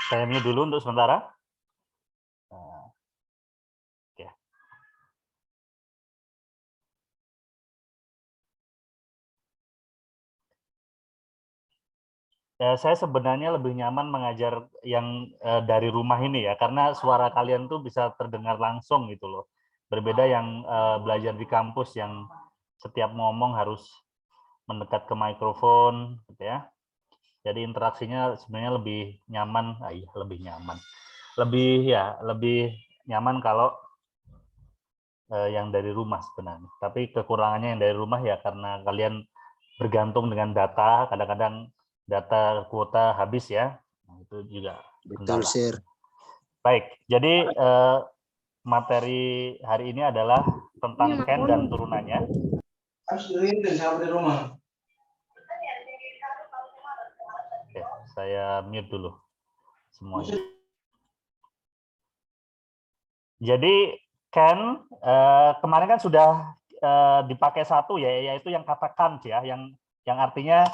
Saya mute dulu untuk sementara. Oke. Saya sebenarnya lebih nyaman mengajar yang dari rumah ini ya, karena suara kalian tuh bisa terdengar langsung gitu loh. Berbeda yang belajar di kampus yang setiap ngomong harus mendekat ke mikrofon, gitu ya. Jadi interaksinya sebenarnya lebih nyaman, lebih nyaman kalau yang dari rumah sebenarnya. Tapi kekurangannya yang dari rumah ya karena kalian bergantung dengan data, kadang-kadang data kuota habis ya, nah, itu juga Betul, kendala. Sir. Baik, jadi materi hari ini adalah tentang Ken dan turunannya. Oke, saya mute dulu semuanya. Jadi Ken kemarin kan sudah dipakai satu ya, yaitu yang kata can't ya, yang artinya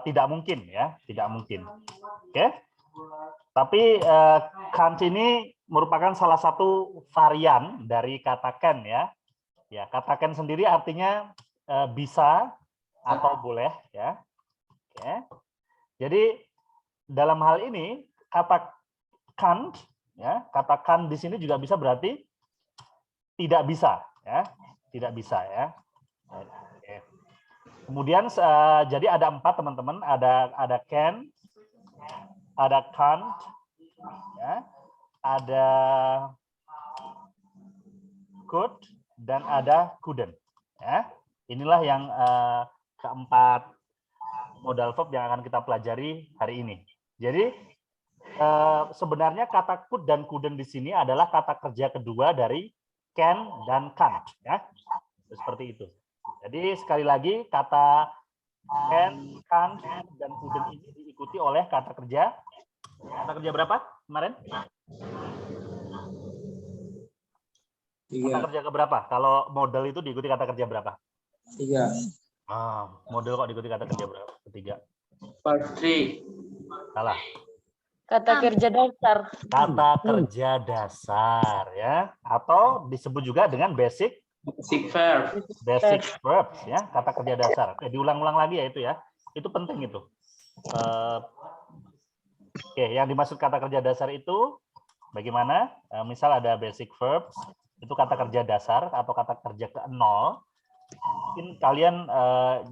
tidak mungkin ya, tidak mungkin. Oke. Tapi can't ini merupakan salah satu varian dari kata can ya. Ya, kata can sendiri artinya bisa atau boleh ya. Oke. Jadi dalam hal ini kata can't ya, kata can't di sini juga bisa berarti tidak bisa ya, tidak bisa ya. Oke. Kemudian jadi ada 4 teman-teman, ada can, ada can't, ya, ada could, dan ada couldn't. Ya. Inilah yang keempat modal verb yang akan kita pelajari hari ini. Jadi sebenarnya kata could dan couldn't di sini adalah kata kerja kedua dari can dan can't. Ya. Seperti itu. Jadi sekali lagi kata can, can't, dan couldn't ini diikuti oleh kata kerja berapa kemarin? Kata kerja keberapa? Kalau model itu diikuti kata kerja berapa? 3. Model kok diikuti kata kerja berapa? Ketiga. Part 3. Salah. Kata kerja dasar. Kata kerja dasar ya, atau disebut juga dengan basic verb. Basic verbs ya, kata kerja dasar. Oke, diulang-ulang lagi ya itu ya. Itu penting itu. Oke, yang dimaksud kata kerja dasar itu bagaimana? Misal ada basic verbs, itu kata kerja dasar atau kata kerja ke-0. Mungkin kalian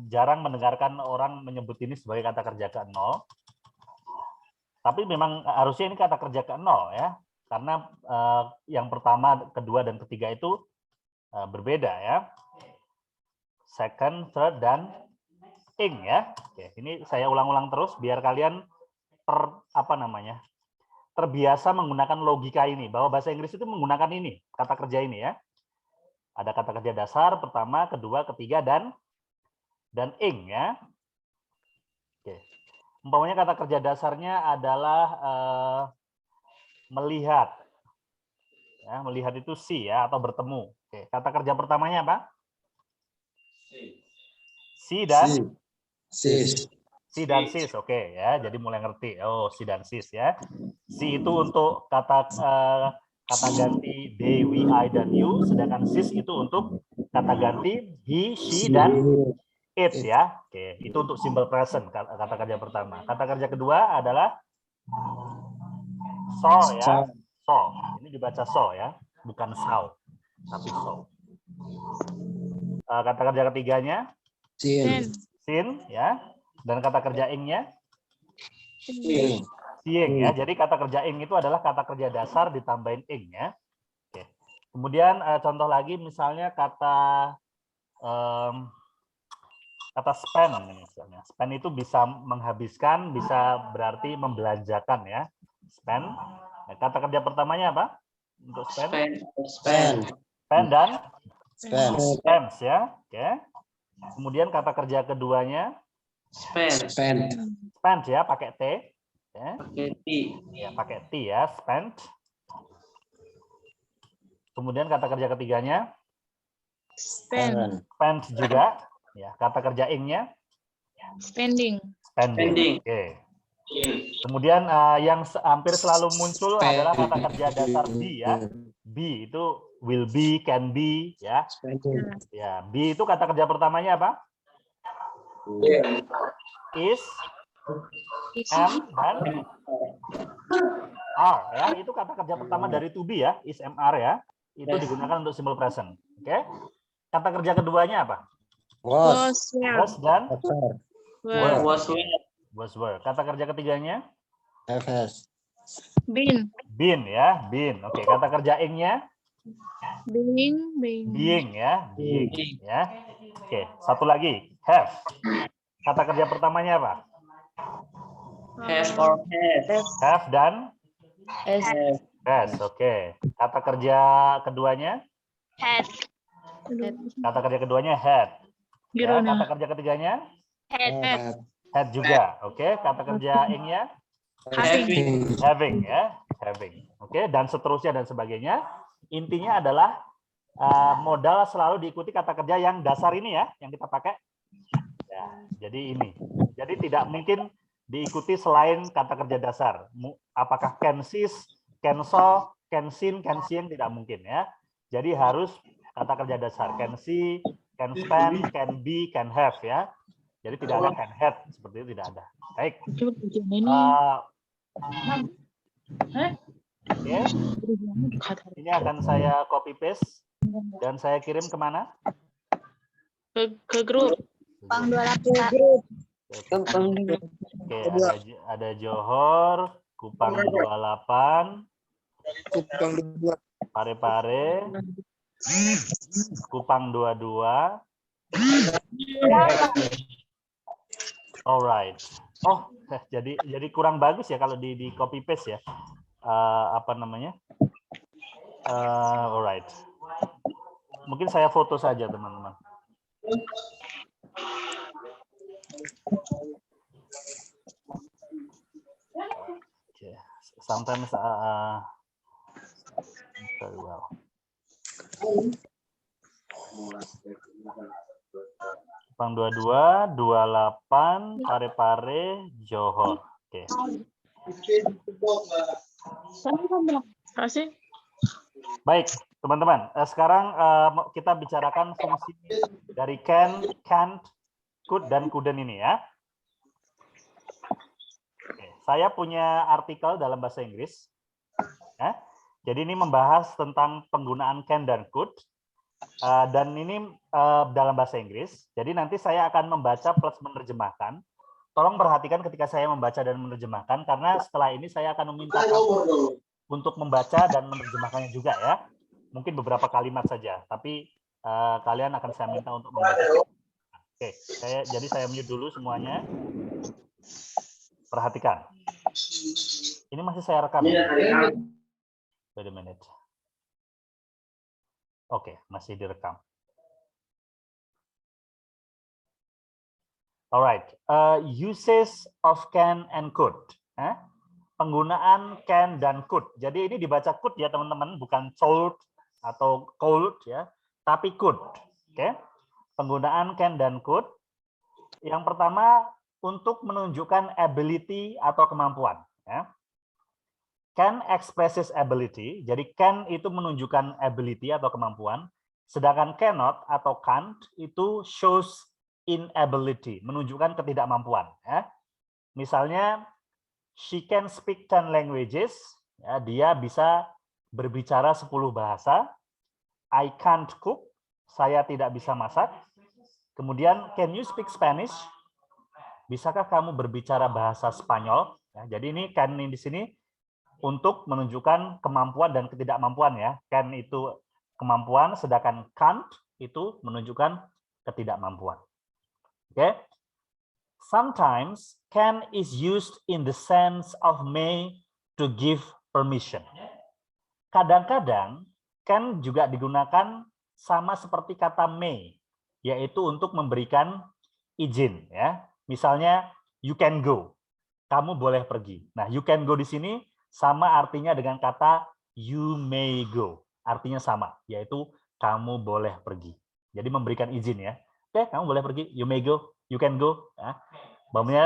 jarang mendengarkan orang menyebut ini sebagai kata kerja ke-0. Tapi memang harusnya ini kata kerja ke-0 ya. Karena yang pertama, kedua, dan ketiga itu berbeda ya. Second, third, dan ing ya. Oke, ini saya ulang-ulang terus biar kalian terbiasa menggunakan logika ini, bahwa bahasa Inggris itu menggunakan ini, kata kerja ini ya. Ada kata kerja dasar pertama, kedua, ketiga, dan ing ya. Oke. Umpamanya kata kerja dasarnya adalah melihat. Ya, melihat itu see ya, atau bertemu. Oke, kata kerja pertamanya apa? See dan Sis. si dan sis, oke ya. Jadi mulai ngerti. Oh, si dan sis ya. Si itu untuk kata ganti they, we, I, dan you. Sedangkan sis itu untuk kata ganti he, she, dan it ya. Oke, itu untuk simple present kata kerja pertama. Kata kerja kedua adalah saw ya. Saw. Ini dibaca saw ya, bukan saw, tapi saw. Kata kerja ketiganya sin ya. Dan kata kerja ing-nya seeing ya. Jadi kata kerja ing itu adalah kata kerja dasar ditambahin ing ya. Oke. Kemudian contoh lagi misalnya kata spend misalnya. Spend itu bisa menghabiskan, bisa berarti membelanjakan ya. Spend. Nah, kata kerja pertamanya apa? Untuk spend? Spend dan spends ya. Oke. Kemudian kata kerja keduanya spend ya, pakai T. Ya. Ya, pakai T ya, spend. Kemudian kata kerja ketiganya spend juga. Ya, kata kerja ing-nya Spending. Spending. Oke. Kemudian yang hampir selalu muncul adalah kata kerja dasar be ya. Be itu will be, can be ya. Ya, be itu kata kerja pertamanya apa? Is, am, dan are ya. Itu kata kerja pertama dari to be ya, is, am, are ya. Itu digunakan untuk simple present. Oke. Kata kerja keduanya apa? Was. Was dan Were. was were. Kata kerja ketiganya? Been. Been ya, been. Oke, kata kerja ing-nya? Being ya, being ya. Oke, satu lagi, have. Kata kerja pertamanya apa? Have or has. Have dan Has. has. Oke. Kata kerja keduanya? Had. Kata kerja keduanya had. Ya, kata kerja ketiganya? Had. Had juga. Oke, kata kerja ing-nya? Having. Having ya, having. Oke, dan seterusnya dan sebagainya. Intinya adalah modal selalu diikuti kata kerja yang dasar ini ya, yang kita pakai. Ya, jadi ini. Jadi tidak mungkin diikuti selain kata kerja dasar. Apakah can sis, can so, can sin, can sing, tidak mungkin ya. Jadi harus kata kerja dasar. Can see, can spend, can be, can have ya. Jadi tidak ada can have, seperti itu tidak ada. Baik. Oke. Ini akan saya copy paste dan saya kirim kemana? Ke grup. Oke, ada Johor, Kupang 28, Parepare, Kupang 22. Alright. Oh, jadi kurang bagus ya kalau di copy paste ya. Apa namanya? Alright. Mungkin saya foto saja teman-teman. Okay. Sometimes very well. Kupang 22, 28, Parepare, Johor. Oke. Baik, teman-teman. Sekarang kita bicarakan fungsi dari can, can't, could, dan couldn't ini ya. Oke, saya punya artikel dalam bahasa Inggris. Ya. Jadi ini membahas tentang penggunaan can dan could. Dan ini dalam bahasa Inggris. Jadi nanti saya akan membaca plus menerjemahkan. Tolong perhatikan ketika saya membaca dan menerjemahkan, karena setelah ini saya akan meminta kamu untuk membaca dan menerjemahkannya juga ya. Mungkin beberapa kalimat saja, tapi kalian akan saya minta untuk membaca. Oke, jadi saya mute dulu semuanya. Perhatikan. Ini masih saya rekam. Wait a minute. Oke, masih direkam. Alright, uses of can and could. Penggunaan can dan could. Jadi ini dibaca could ya teman-teman, bukan told atau could ya, tapi could. Oke, penggunaan can dan could. Yang pertama untuk menunjukkan ability atau kemampuan. Ya. Can expresses ability, jadi can itu menunjukkan ability atau kemampuan, sedangkan cannot atau can't itu shows inability, menunjukkan ketidakmampuan. Ya. Misalnya, she can speak 10 languages, ya, dia bisa berbicara 10 bahasa. I can't cook, saya tidak bisa masak. Kemudian, can you speak Spanish? Bisakah kamu berbicara bahasa Spanyol? Ya, jadi ini can di sini untuk menunjukkan kemampuan dan ketidakmampuan ya. Can itu kemampuan, sedangkan can't itu menunjukkan ketidakmampuan. Okay. Sometimes can is used in the sense of may to give permission. Kadang-kadang can juga digunakan sama seperti kata may, yaitu untuk memberikan izin ya. Misalnya you can go, kamu boleh pergi. Nah, you can go di sini sama artinya dengan kata you may go. Artinya sama, yaitu kamu boleh pergi. Jadi memberikan izin ya. Oke, kamu boleh pergi, you may go. you can go. Ya. Umpamanya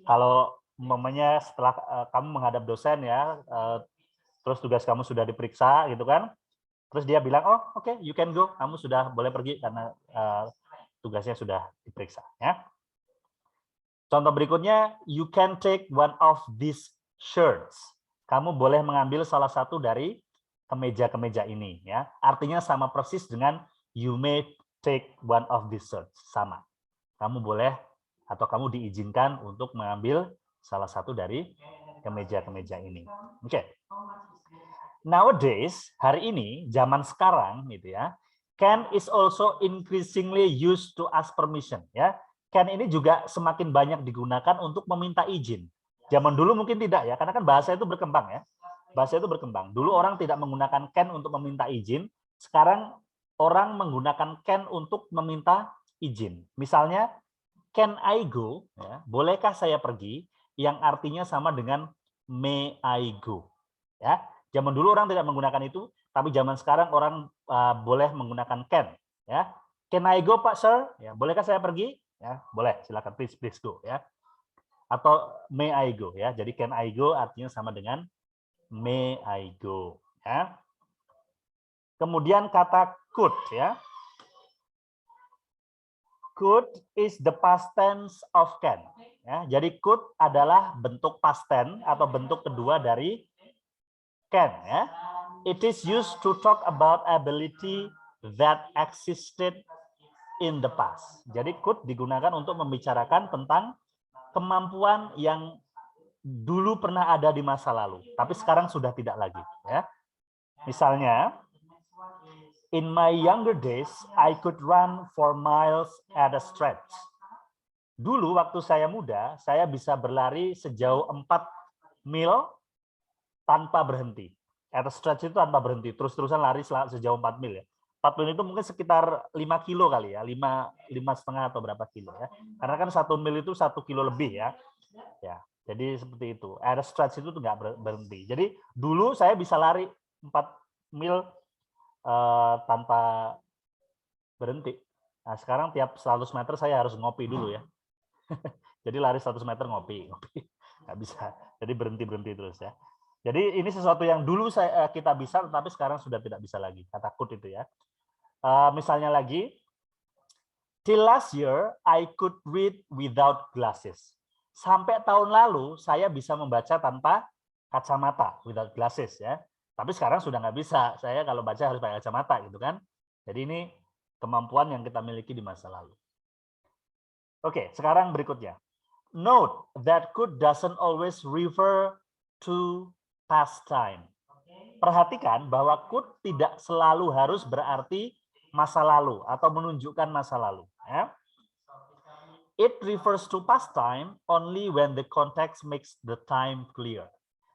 kalau umpamanya setelah kamu menghadap dosen ya, terus tugas kamu sudah diperiksa gitu kan, terus dia bilang, oh oke, you can go, kamu sudah boleh pergi karena tugasnya sudah diperiksa. Ya. Contoh berikutnya, you can take one of these shirts. Kamu boleh mengambil salah satu dari kemeja-kemeja ini. Ya, artinya sama persis dengan you may take one of these shirts. Sama. Kamu boleh atau kamu diizinkan untuk mengambil salah satu dari kemeja-kemeja ini. Oke. Nowadays, hari ini, zaman sekarang, gitu ya, can is also increasingly used to ask permission. Ya, can ini juga semakin banyak digunakan untuk meminta izin. Zaman dulu mungkin tidak ya, karena kan bahasa itu berkembang ya. Bahasa itu berkembang. Dulu orang tidak menggunakan can untuk meminta izin. Sekarang orang menggunakan can untuk meminta izin. Misalnya, can I go? Ya, bolehkah saya pergi? Yang artinya sama dengan may I go. Ya, zaman dulu orang tidak menggunakan itu, tapi zaman sekarang orang boleh menggunakan can. Ya, can I go, Pak Sir? Ya, bolehkah saya pergi? Ya, boleh. Silakan, please go. Ya, atau may I go? Ya, jadi can I go artinya sama dengan may I go. Ya. Kemudian kata could. Ya, could is the past tense of can. Ya, jadi could adalah bentuk past tense atau bentuk kedua dari can. Ya. It is used to talk about ability that existed in the past. Jadi could digunakan untuk membicarakan tentang kemampuan yang dulu pernah ada di masa lalu, tapi sekarang sudah tidak lagi. Ya. Misalnya, in my younger days, I could run for miles at a stretch. Dulu waktu saya muda, saya bisa berlari sejauh 4 mil tanpa berhenti. At a stretch itu tanpa berhenti, terus-terusan lari sejauh 4 mil ya. 4 mil itu mungkin sekitar 5 kilo kali ya, 5,5 atau berapa kilo ya. Karena kan 1 mil itu 1 kilo lebih ya. Ya, jadi seperti itu. At a stretch itu nggak berhenti. Jadi dulu saya bisa lari 4 mil tanpa berhenti. Nah, sekarang tiap 100 meter saya harus ngopi dulu ya. Jadi lari 100 meter ngopi. Nggak bisa. Jadi berhenti terus ya. Jadi ini sesuatu yang dulu kita bisa, tetapi sekarang sudah tidak bisa lagi. Kata could itu ya. Misalnya lagi, till last year I could read without glasses. Sampai tahun lalu saya bisa membaca tanpa kacamata, without glasses ya. Tapi sekarang sudah nggak bisa. Saya kalau baca harus pakai kacamata gitu kan. Jadi ini kemampuan yang kita miliki di masa lalu. Oke, sekarang berikutnya. Note that could doesn't always refer to past time. Perhatikan bahwa could tidak selalu harus berarti masa lalu atau menunjukkan masa lalu. Ya. It refers to past time only when the context makes the time clear.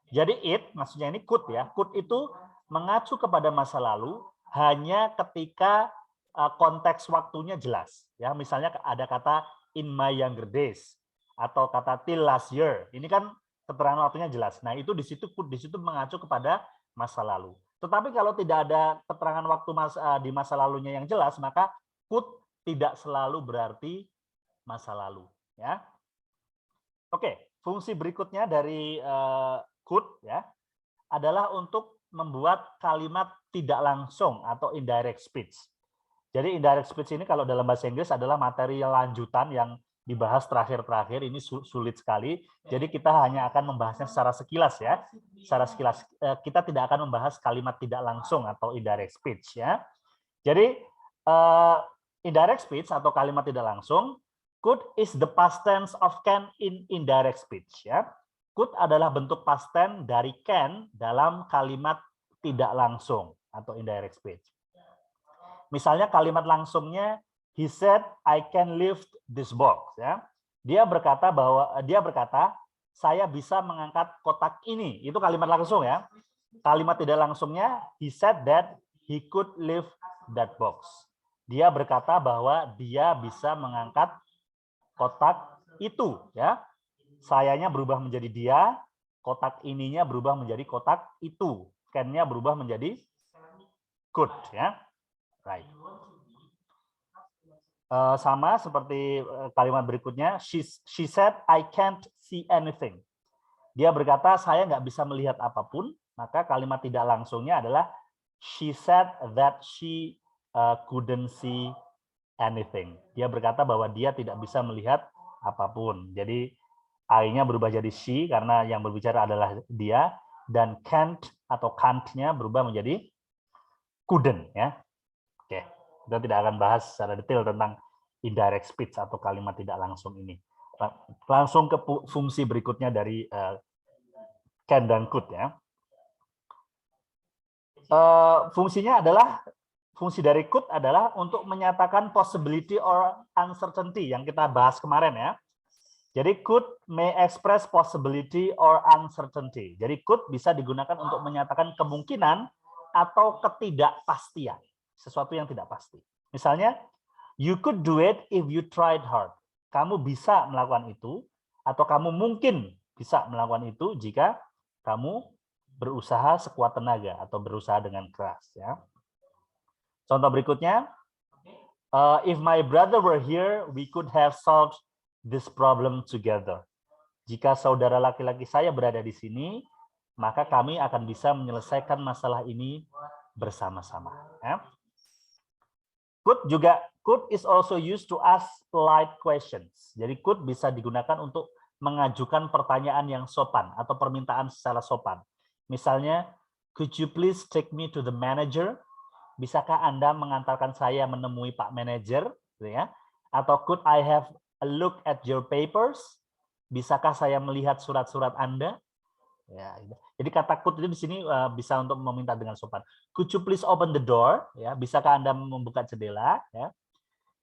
Jadi it, maksudnya ini could ya. Could itu mengacu kepada masa lalu hanya ketika konteks waktunya jelas. Ya, misalnya ada kata in my younger days atau kata till last year. Ini kan keterangan waktunya jelas. Nah, itu di situ could di situ mengacu kepada masa lalu. Tetapi kalau tidak ada keterangan waktu di masa lalunya yang jelas, maka could tidak selalu berarti masa lalu. Ya. Oke, fungsi berikutnya dari could ya adalah untuk membuat kalimat tidak langsung atau indirect speech. Jadi indirect speech ini kalau dalam bahasa Inggris adalah materi lanjutan yang dibahas terakhir-terakhir, ini sulit sekali. Jadi kita hanya akan membahasnya secara sekilas ya. Secara sekilas kita tidak akan membahas kalimat tidak langsung atau indirect speech ya. Jadi indirect speech atau kalimat tidak langsung, could is the past tense of can in indirect speech ya. Could adalah bentuk past tense dari can dalam kalimat tidak langsung atau indirect speech. Misalnya kalimat langsungnya he said I can lift this box ya. Dia berkata saya bisa mengangkat kotak ini. Itu kalimat langsung ya. Kalimat tidak langsungnya he said that he could lift that box. Dia berkata bahwa dia bisa mengangkat kotak itu ya. Sayanya berubah menjadi dia, kotak ininya berubah menjadi kotak itu. Can-nya berubah menjadi could ya. Right. sama seperti kalimat berikutnya. She said, I can't see anything. Dia berkata, saya nggak bisa melihat apapun. Maka kalimat tidak langsungnya adalah she said that she couldn't see anything. Dia berkata bahwa dia tidak bisa melihat apapun. Jadi I-nya berubah jadi she karena yang berbicara adalah dia, dan can't atau can't-nya berubah menjadi couldn't, ya. Oke, kita tidak akan bahas secara detail tentang indirect speech atau kalimat tidak langsung ini. Langsung ke fungsi berikutnya dari can dan could, ya. Fungsinya adalah, fungsi dari could adalah untuk menyatakan possibility or uncertainty yang kita bahas kemarin, ya. Jadi could may express possibility or uncertainty. Jadi could bisa digunakan untuk menyatakan kemungkinan atau ketidakpastian, sesuatu yang tidak pasti. Misalnya, you could do it if you tried hard. Kamu bisa melakukan itu, atau kamu mungkin bisa melakukan itu jika kamu berusaha sekuat tenaga atau berusaha dengan keras, ya. Contoh berikutnya, if my brother were here, we could have solved this problem together. Jika saudara laki-laki saya berada di sini, maka kami akan bisa menyelesaikan masalah ini bersama-sama. Ya. Could is also used to ask polite questions. Jadi could bisa digunakan untuk mengajukan pertanyaan yang sopan atau permintaan secara sopan. Misalnya, could you please take me to the manager? Bisakah Anda mengantarkan saya menemui Pak Manager? Ya. Atau could I have a look at your papers? Bisakah saya melihat surat-surat Anda? Ya, jadi kata could itu di sini bisa untuk meminta dengan sopan. Could you please open the door? Ya, bisakah Anda membuka jendela? Ya.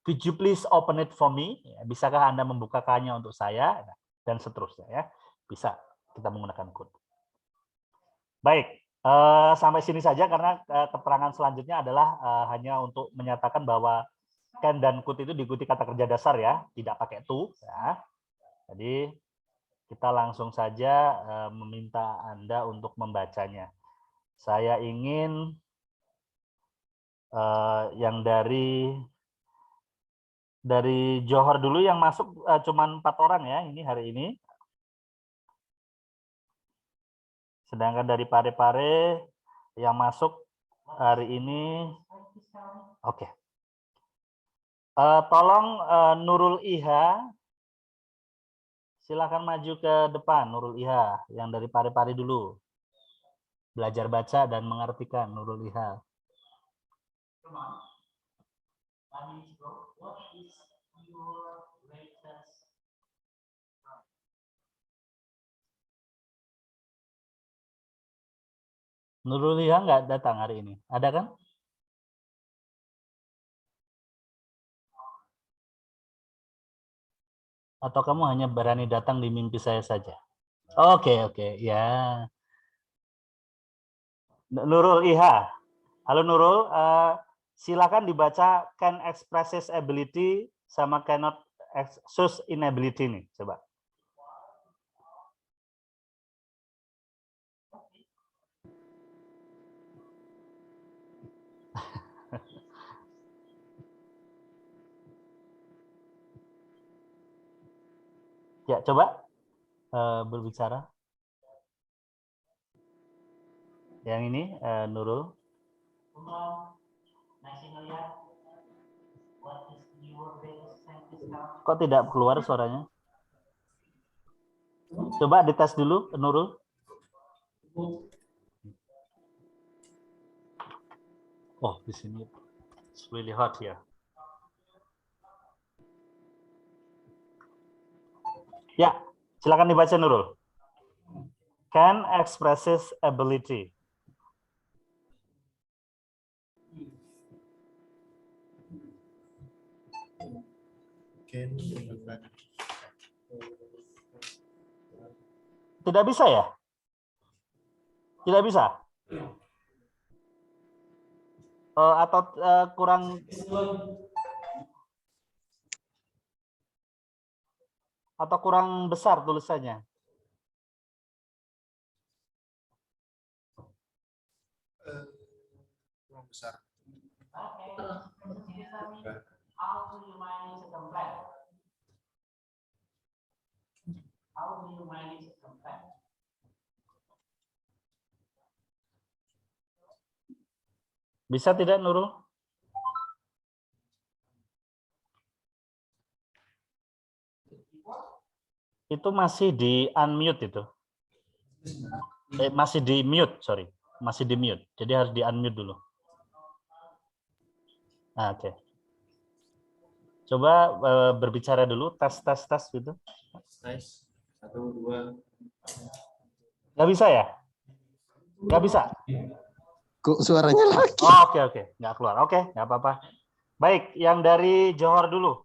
Could you please open it for me? Ya, bisakah Anda membukakannya untuk saya? Dan seterusnya, ya. Bisa kita menggunakan could. Baik, sampai sini saja karena keterangan selanjutnya adalah hanya untuk menyatakan bahwa can dan could itu diikuti kata kerja dasar, ya, tidak pakai to, ya. Jadi kita langsung saja meminta Anda untuk membacanya. Saya ingin yang dari Johor dulu yang masuk cuma 4 orang, ya, ini hari ini. Sedangkan dari Pare-Pare yang masuk hari ini, oke. Tolong Nurul Iha, silakan maju ke depan, Nurul Iha, yang dari Pare-Pare dulu. Belajar baca dan mengartikan, Nurul Iha. Nurul Iha nggak datang hari ini, ada kan? Atau kamu hanya berani datang di mimpi saya saja? Oke, ya. Nurul Iha. Halo Nurul, silakan dibaca can expresses ability sama cannot express inability nih, coba. Ya, coba berbicara. Yang ini Nurul. Kok tidak keluar suaranya? Coba dites dulu, Nurul. Oh, di sini it's really hot here. Ya, silakan dibaca Nurul. Can expresses ability. Tidak bisa ya? Tidak bisa? Atau kurang besar tulisannya? Kurang besar. Bisa tidak, Nurul? Itu masih di unmute itu. Masih di mute, sorry. Masih di mute. Jadi harus di unmute dulu. Nah, oke. Coba berbicara dulu, tes gitu. Tes. 1, 2. Nggak bisa ya? Nggak bisa? Kok suaranya lagi? Oh, oke. Nggak keluar. Oke, nggak apa-apa. Baik, yang dari Johor dulu.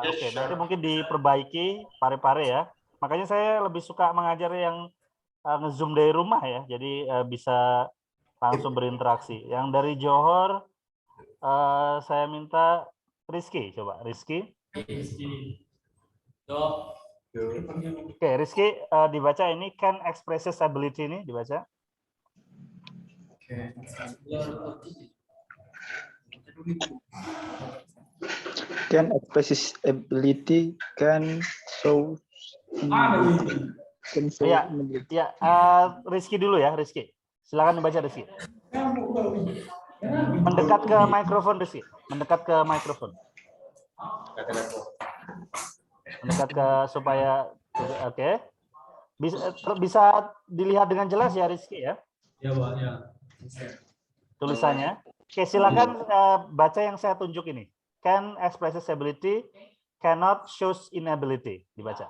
Oke, nanti mungkin diperbaiki pare-pare ya. Makanya saya lebih suka mengajar yang nge-zoom dari rumah ya. Jadi bisa langsung berinteraksi. Yang dari Johor, saya minta Rizky. Coba, Rizky. Oke, Rizky, dibaca ini can expresses ability ini dibaca. Can express ability can show Ya, Rizky dulu ya, Rizky. Silakan dibaca Rizky. Mendekat ke mikrofon Rizky, mendekat ke mikrofon. Mendekat ke supaya oke. Bisa dilihat dengan jelas ya Rizky ya. Ya, Pak, ya. Tulisannya. Oke, silakan baca yang saya tunjuk ini. Can expresses ability, cannot shows inability. Dibaca.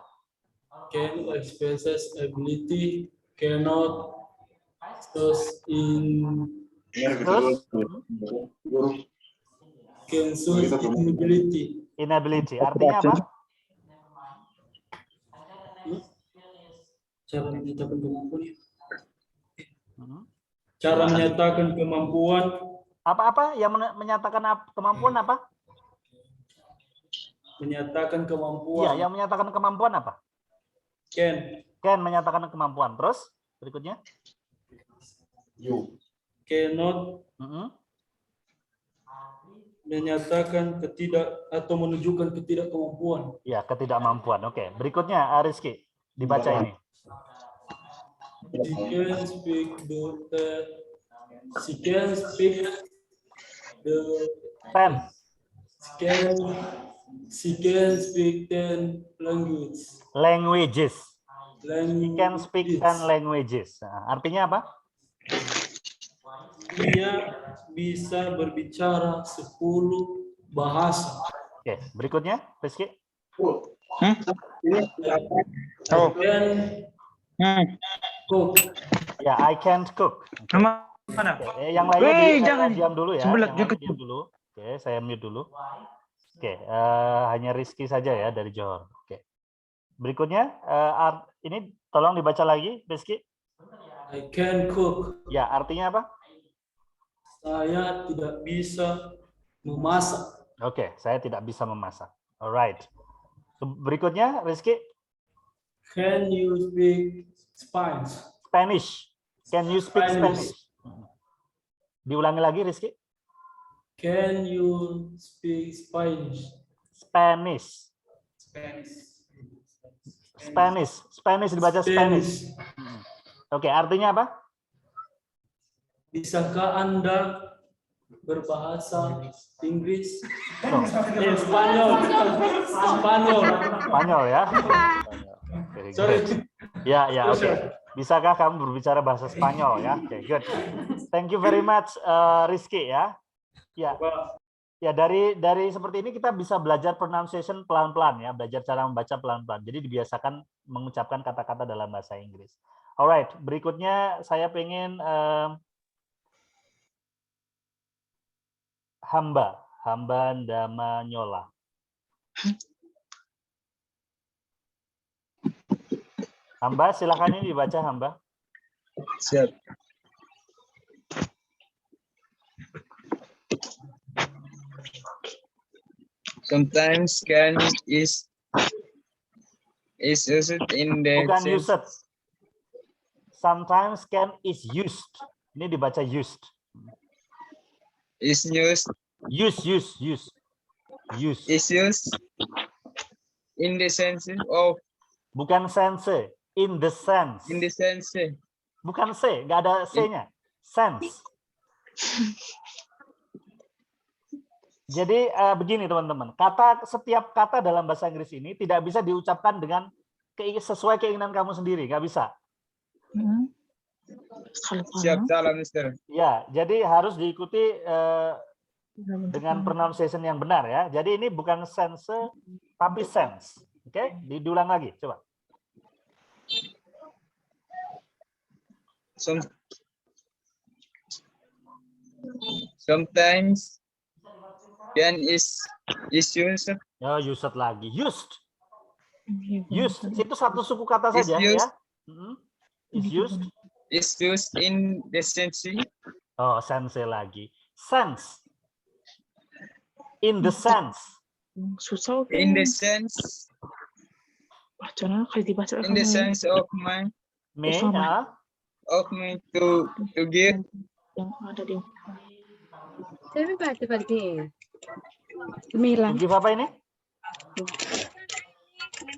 Can expresses ability, cannot shows in Terus can shows inability. inability. Artinya apa? Cara menyatakan kemampuan. Hmm. Cara menyatakan kemampuan. Apa-apa yang menyatakan kemampuan apa? Menyatakan Iya, kemampuan. yang menyatakan kemampuan apa? Can. Can menyatakan kemampuan. Terus berikutnya? Cannot menyatakan atau menunjukkan ketidakkemampuan. Ya, ketidakmampuan. Oke, berikutnya Rizky dibaca ini. She can speak the 10. she can speak 10 languages. Languages. She can speak 10 languages. Nah, artinya apa? Dia bisa berbicara 10 bahasa. Oke, berikutnya Rizky. Cook. Ya, I can't cook. Oke, yang lainnya diam dulu ya. Yang lainnya diam dulu. Oke, saya mute dulu. Oke, hanya Rizky saja ya dari Johor. Oke. Berikutnya, ini tolong dibaca lagi, Rizky. I can cook. Ya, artinya apa? Saya tidak bisa memasak. Oke, saya tidak bisa memasak. Alright. Berikutnya, Rizky. Can you speak Spanish? Spanish. Can you speak Spanish? Diulangi lagi, Rizky. Can you speak Spanish? Spanish. Spanish dibaca Spanish. Oke, artinya apa? Bisakah Anda berbahasa Inggris? No. Spanyol ya. Okay, Sorry. Ya, oke. Bisakah kamu berbicara bahasa Spanyol ya? Oke, good. Thank you very much, Rizky ya. Ya, dari seperti ini kita bisa belajar pronunciation pelan-pelan ya, belajar cara membaca pelan-pelan. Jadi dibiasakan mengucapkan kata-kata dalam bahasa Inggris. Alright, berikutnya saya pengen hamba Damanyola. Hamba, silakan ini dibaca hamba. Siap. Sometimes can is used in the Bukan used. Sometimes can is used. Ini dibaca used. is used Use. Use. is used in the sense of Bukan sense. In the sense. Bukan C, nggak ada C-nya. Sense. Jadi begini teman-teman, setiap kata dalam bahasa Inggris ini tidak bisa diucapkan dengan sesuai keinginan kamu sendiri, nggak bisa. siap salah Mister. Ya, jadi harus diikuti dengan pronunciation yang benar ya. Jadi ini bukan sense, tapi sense. Oke, diulang lagi, coba. Sometimes can is used Ya, used lagi. Used. Itu satu suku kata Is saja used. ya. Is used. in the sense Oh, sense lagi. Sense. In the sense. Susah. in the sense Bacanya kayak dibaca. in the sense of my Me, to give Yang ada di. Tapi berarti. Milan. to give apa ini?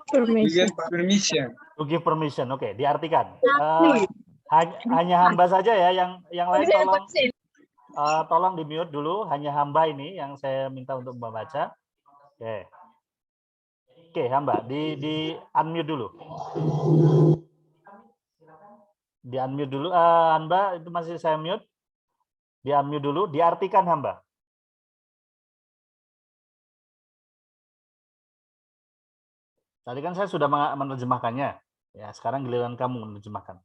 to give permission. To give permission. Oke, diartikan. Hanya hamba saja ya, yang lain tolong di mute dulu. Hanya hamba ini yang saya minta untuk membaca. Oke, hamba di unmute dulu. Di unmute dulu, hamba itu masih saya mute. Di unmute dulu, diartikan hamba. Tadi kan saya sudah menerjemahkannya. Ya, sekarang giliran kamu menerjemahkan.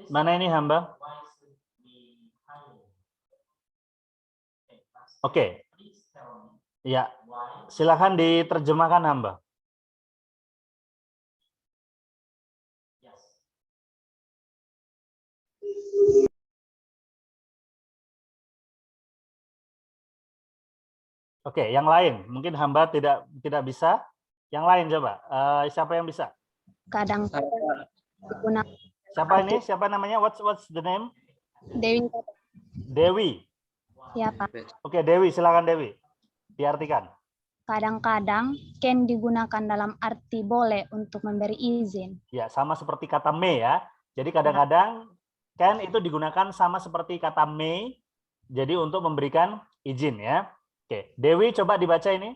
Mana ini hamba? Oke. Ya, silakan diterjemahkan hamba. Oke, yang lain mungkin hamba tidak bisa. Yang lain coba. Siapa yang bisa? Kadang-kadang digunakan. Siapa ini? Siapa namanya? What's the name? Dewi. Dewi. Siapa? Oke, Dewi, silakan Dewi. Diartikan. Kadang-kadang can digunakan dalam arti boleh untuk memberi izin. Ya, sama seperti kata may ya. Jadi kadang-kadang can itu digunakan sama seperti kata may. Jadi untuk memberikan izin ya. Oke, Dewi coba dibaca ini.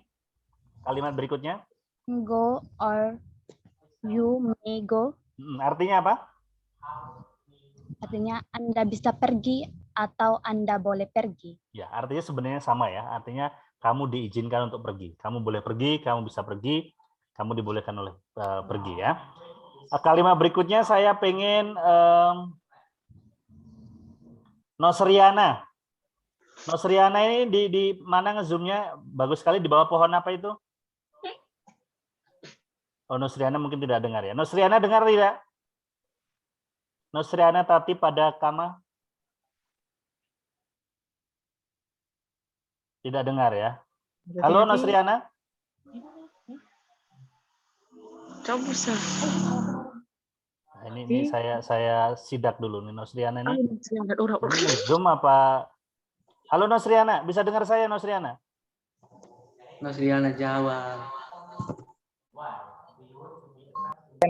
Kalimat berikutnya. Go or you may go. Artinya apa? Artinya Anda bisa pergi atau Anda boleh pergi. Ya, artinya sebenarnya sama ya. Artinya kamu diizinkan untuk pergi. Kamu boleh pergi, kamu bisa pergi, kamu dibolehkan oleh pergi ya. Kalimat berikutnya saya pengen Nosriana. Nosriana ini di mana ngezoomnya? Bagus sekali di bawah pohon apa itu? Oh, Nosriana mungkin tidak dengar ya. Nosriana dengar tidak? Nosriana tati pada kama? Tidak dengar ya. Halo Nosriana? Coba sah. Nah, ini saya sidak dulu nih Nosriana ini. Zoom Orang. apa? Halo Nosriana, bisa dengar saya Nosriana? Nosriana Jawa.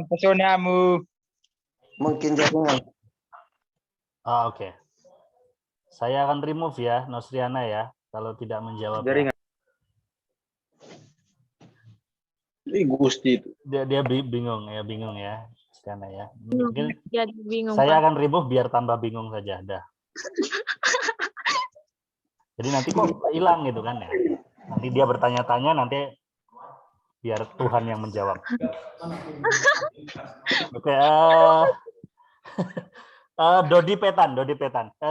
Pesonamu. Mungkin jaringan. Oke. Saya akan remove ya Nosriana ya kalau tidak menjawab. Jaringan. Gusti itu. Dia bingung ya Nosriana ya. Mungkin Jadi bingung. saya Pak. akan remove biar tambah bingung saja dah. Jadi nanti kok hilang gitu kan ya. Nanti dia bertanya-tanya nanti biar Tuhan yang menjawab. Oke, Dodi Petan.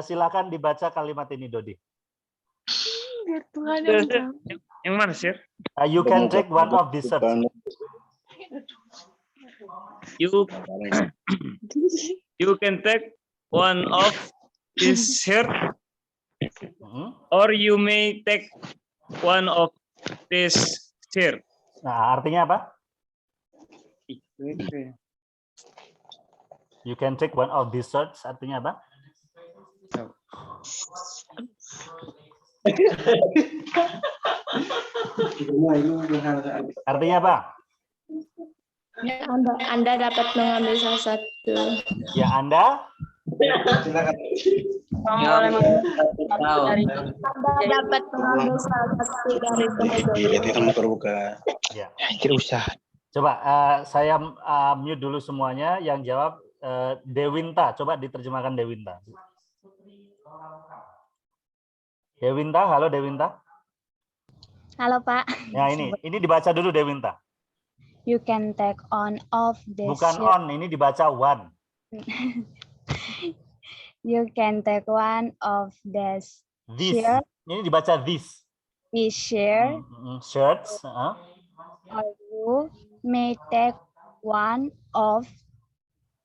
Silakan dibaca kalimat ini Dodi. Biar Tuhan yang menjawab. Yang mana sih? You can take one of these shirts. You can take one of this shirt Mhm. or you may take one of this chair. Nah, artinya apa? You can take one of these shirts. Artinya apa? Artinya apa? Ya, Anda dapat mengambil salah satu. Ya, Anda Anda dapat mengambil salah satu dari kemeja. ya. Kira usah. Coba saya mute dulu semuanya. Yang jawab Dewinta. Coba diterjemahkan Dewinta. Dewinta, halo Dewinta. Halo Pak. Ya ini dibaca dulu Dewinta. You can take on of the Bukan shirt. on, ini dibaca one. You can take one of the This. shirt. Ini dibaca this. Shirt. Shirts. Or you may take one of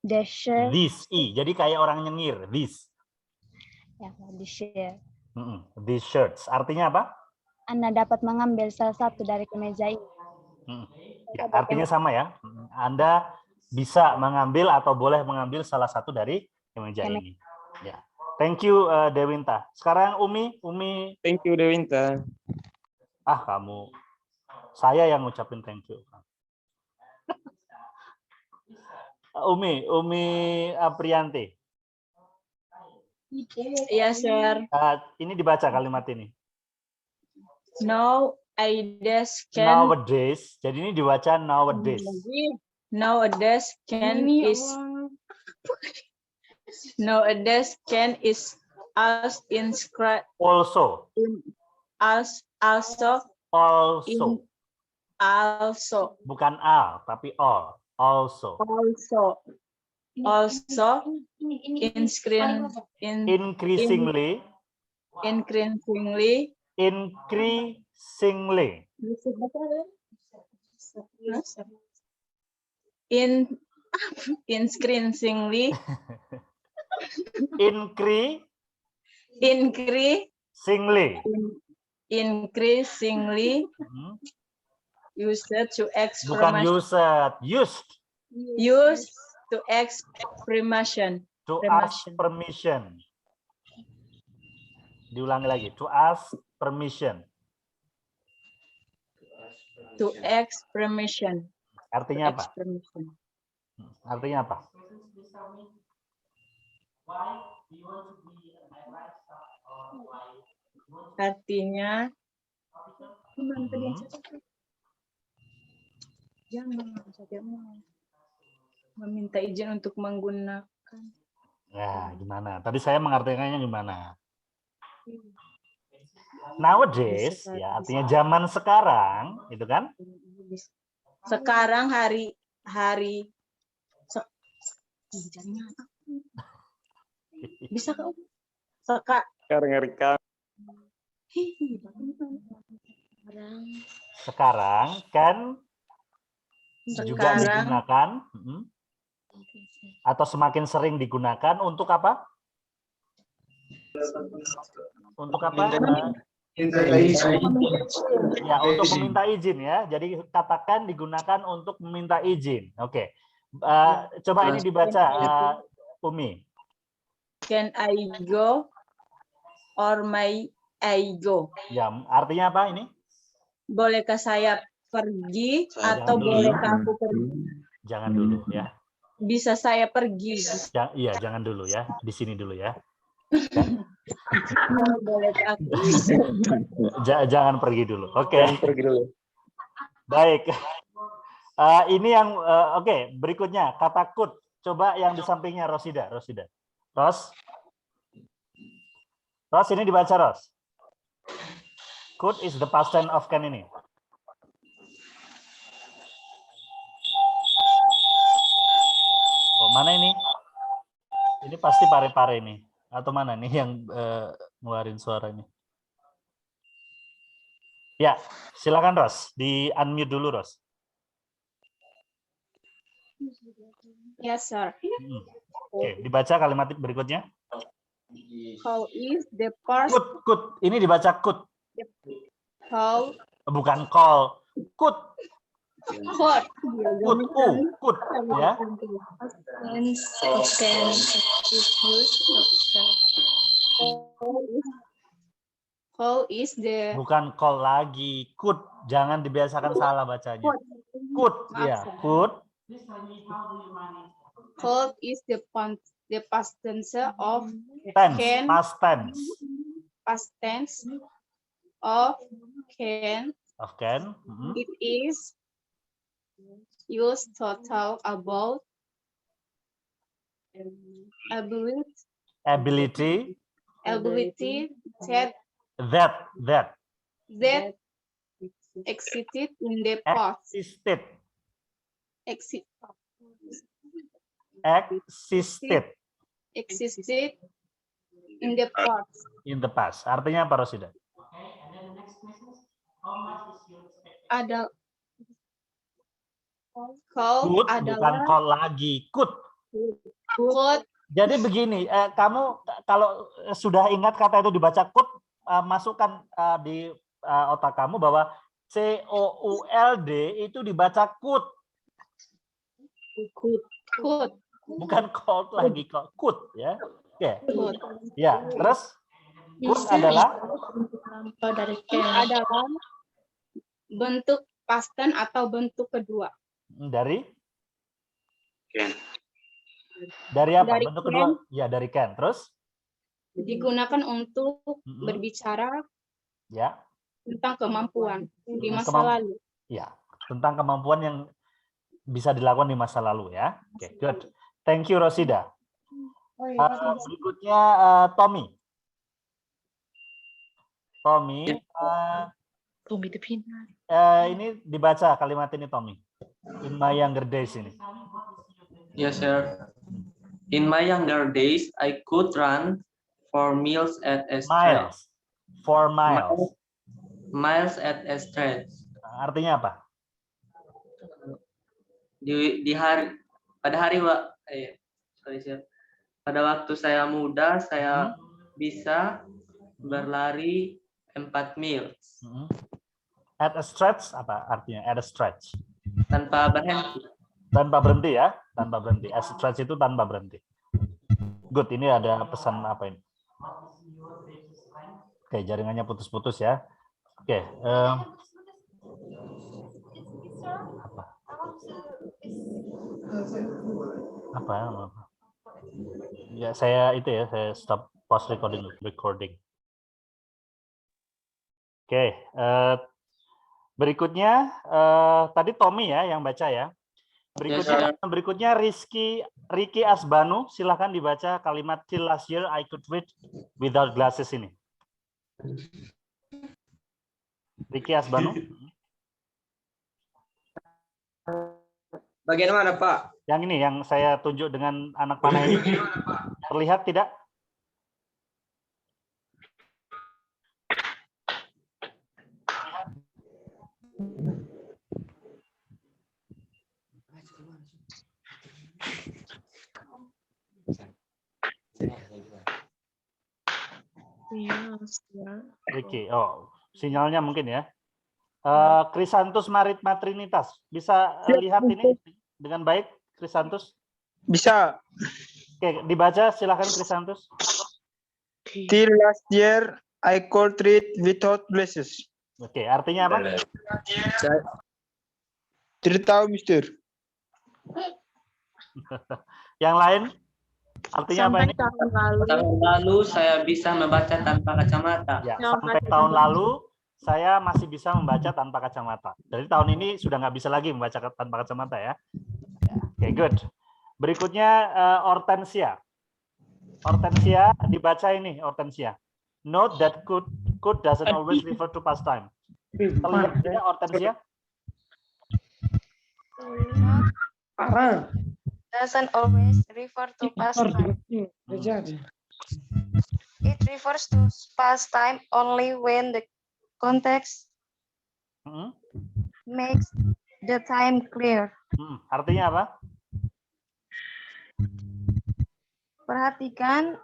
the shirt. This. Jadi kayak orang nyengir. This. Ya, the shirt. These shirts. Artinya apa? Anda dapat mengambil salah satu dari kemeja ini. Ya, artinya sama ya. Anda bisa mengambil atau boleh mengambil salah satu dari kemeja ini. Ya. Thank you Dewinta. Sekarang Umi. Thank you, Dewinta. Kamu. Saya yang ngucapin thank you. Umi Aprianti. Yes, sir. Ini dibaca kalimat ini. Nowadays can Nowadays. Jadi ini dibaca nowadays. nowadays can is as inscribed Also. as also Also. also Bukan all, tapi all. Also. Increasingly. increasingly used to Bukan used. used to expression. To ask permission. Diulangi lagi. To ask permission. To ask permission. Artinya apa? Permission. Artinya apa? Artinya meminta izin untuk menggunakan. Nah, gimana? Tadi saya mengartikannya gimana? Nowadays, ya artinya zaman sekarang, gitu kan? Sekarang hari bisa kok. Sekarang kan juga digunakan atau semakin sering digunakan untuk apa? Untuk apa? Ya, untuk meminta izin ya. Jadi katakan digunakan untuk meminta izin. Oke. Coba ini dibaca Umi. Can I go or may I go? Ya, artinya apa ini? Bolehkah saya pergi atau bolehkah aku pergi? Jangan dulu ya. Bisa saya pergi? Iya, jangan dulu ya. Di sini dulu ya. Bolehkah aku? Jangan pergi dulu. Oke. Baik. Ini yang oke. Berikutnya kata could. Coba yang di sampingnya Rosida. Ros ini dibaca Ros. Could is the past tense of can ini. Oh, mana ini? Ini pasti pare-pare nih. Atau mana nih yang ngeluarin suaranya? Ya, silakan Ros. Di unmute dulu Ros. Yes, sir. Oke, dibaca kalimat berikutnya. How is the past? Could. Ini dibaca could. Call. Bukan call. Could. Could. Could. Ya. Tense of can is used of can. Call is the Bukan call lagi. Could. Jangan dibiasakan salah bacanya. Could. Ya. Could. could is the past tense of Tense. can. Past tense. Past tense of can. Of can. It is used to talk about ability That. that existed in the past. Existed. Existed in the past. In the past. Artinya apa, Rosida? Ada call Could, bukan adalah call lagi. Could. could. Jadi begini, kamu kalau sudah ingat kata itu dibaca could, masukkan di otak kamu bahwa COULD itu dibaca could. Could. Bukan called lagi, could ya. Oke. Could. Ya, terus could Bisa adalah contoh dari can. Adalah bentuk past tense atau bentuk kedua. dari Can. dari apa? Dari Bentuk can. kedua? Ya, dari can. Terus Digunakan untuk berbicara ya, tentang kemampuan di masa lalu. ya, tentang kemampuan yang bisa dilakukan di masa lalu ya. Oke, good. Thank you, Rosida. Berikutnya Tommy. Tommy, ini dibaca kalimat ini, Tommy. In my younger days ini. Yes, sir. In my younger days, I could run 4 miles at a stretch. 4 miles. Miles at a stretch. Artinya apa? Pada waktu saya muda, saya bisa berlari 4 miles. At a stretch apa artinya? At a stretch. Tanpa berhenti. Tanpa berhenti ya, tanpa berhenti. At a stretch itu tanpa berhenti. Good, ini ada pesan apa ini? Oke, jaringannya putus-putus ya. Oke. Apa? Ya saya stop pause recording. Oke, berikutnya tadi Tommy ya yang baca ya. Berikutnya Ricky Asbanu, silahkan dibaca kalimat till last year I could read without glasses ini. Ricky Asbanu. Bagian mana, Pak? Yang ini yang saya tunjuk dengan anak panah ini. Terlihat tidak? Ricky, sinyalnya mungkin ya. Krisantus Matrinitas, bisa lihat ini dengan baik, Krisantus? Bisa. Oke, dibaca silakan Krisantus. Till last year, I could read without glasses. Oke, artinya apa? Tidak tahu, Mister. Yang lain? Artinya apa ini? Tahun lalu saya bisa membaca tanpa kacamata. Ya, sampai tahun lalu saya masih bisa membaca tanpa kacamata. Jadi tahun ini sudah nggak bisa lagi membaca tanpa kacamata ya. Oke, good. Berikutnya Hortensia. Hortensia dibaca ini Hortensia. Note that could doesn't always refer to past time. Terlihat tidak Hortensia? Doesn't always refer to past time. It refers to past time only when the context makes the time clear. Artinya apa? Perhatikan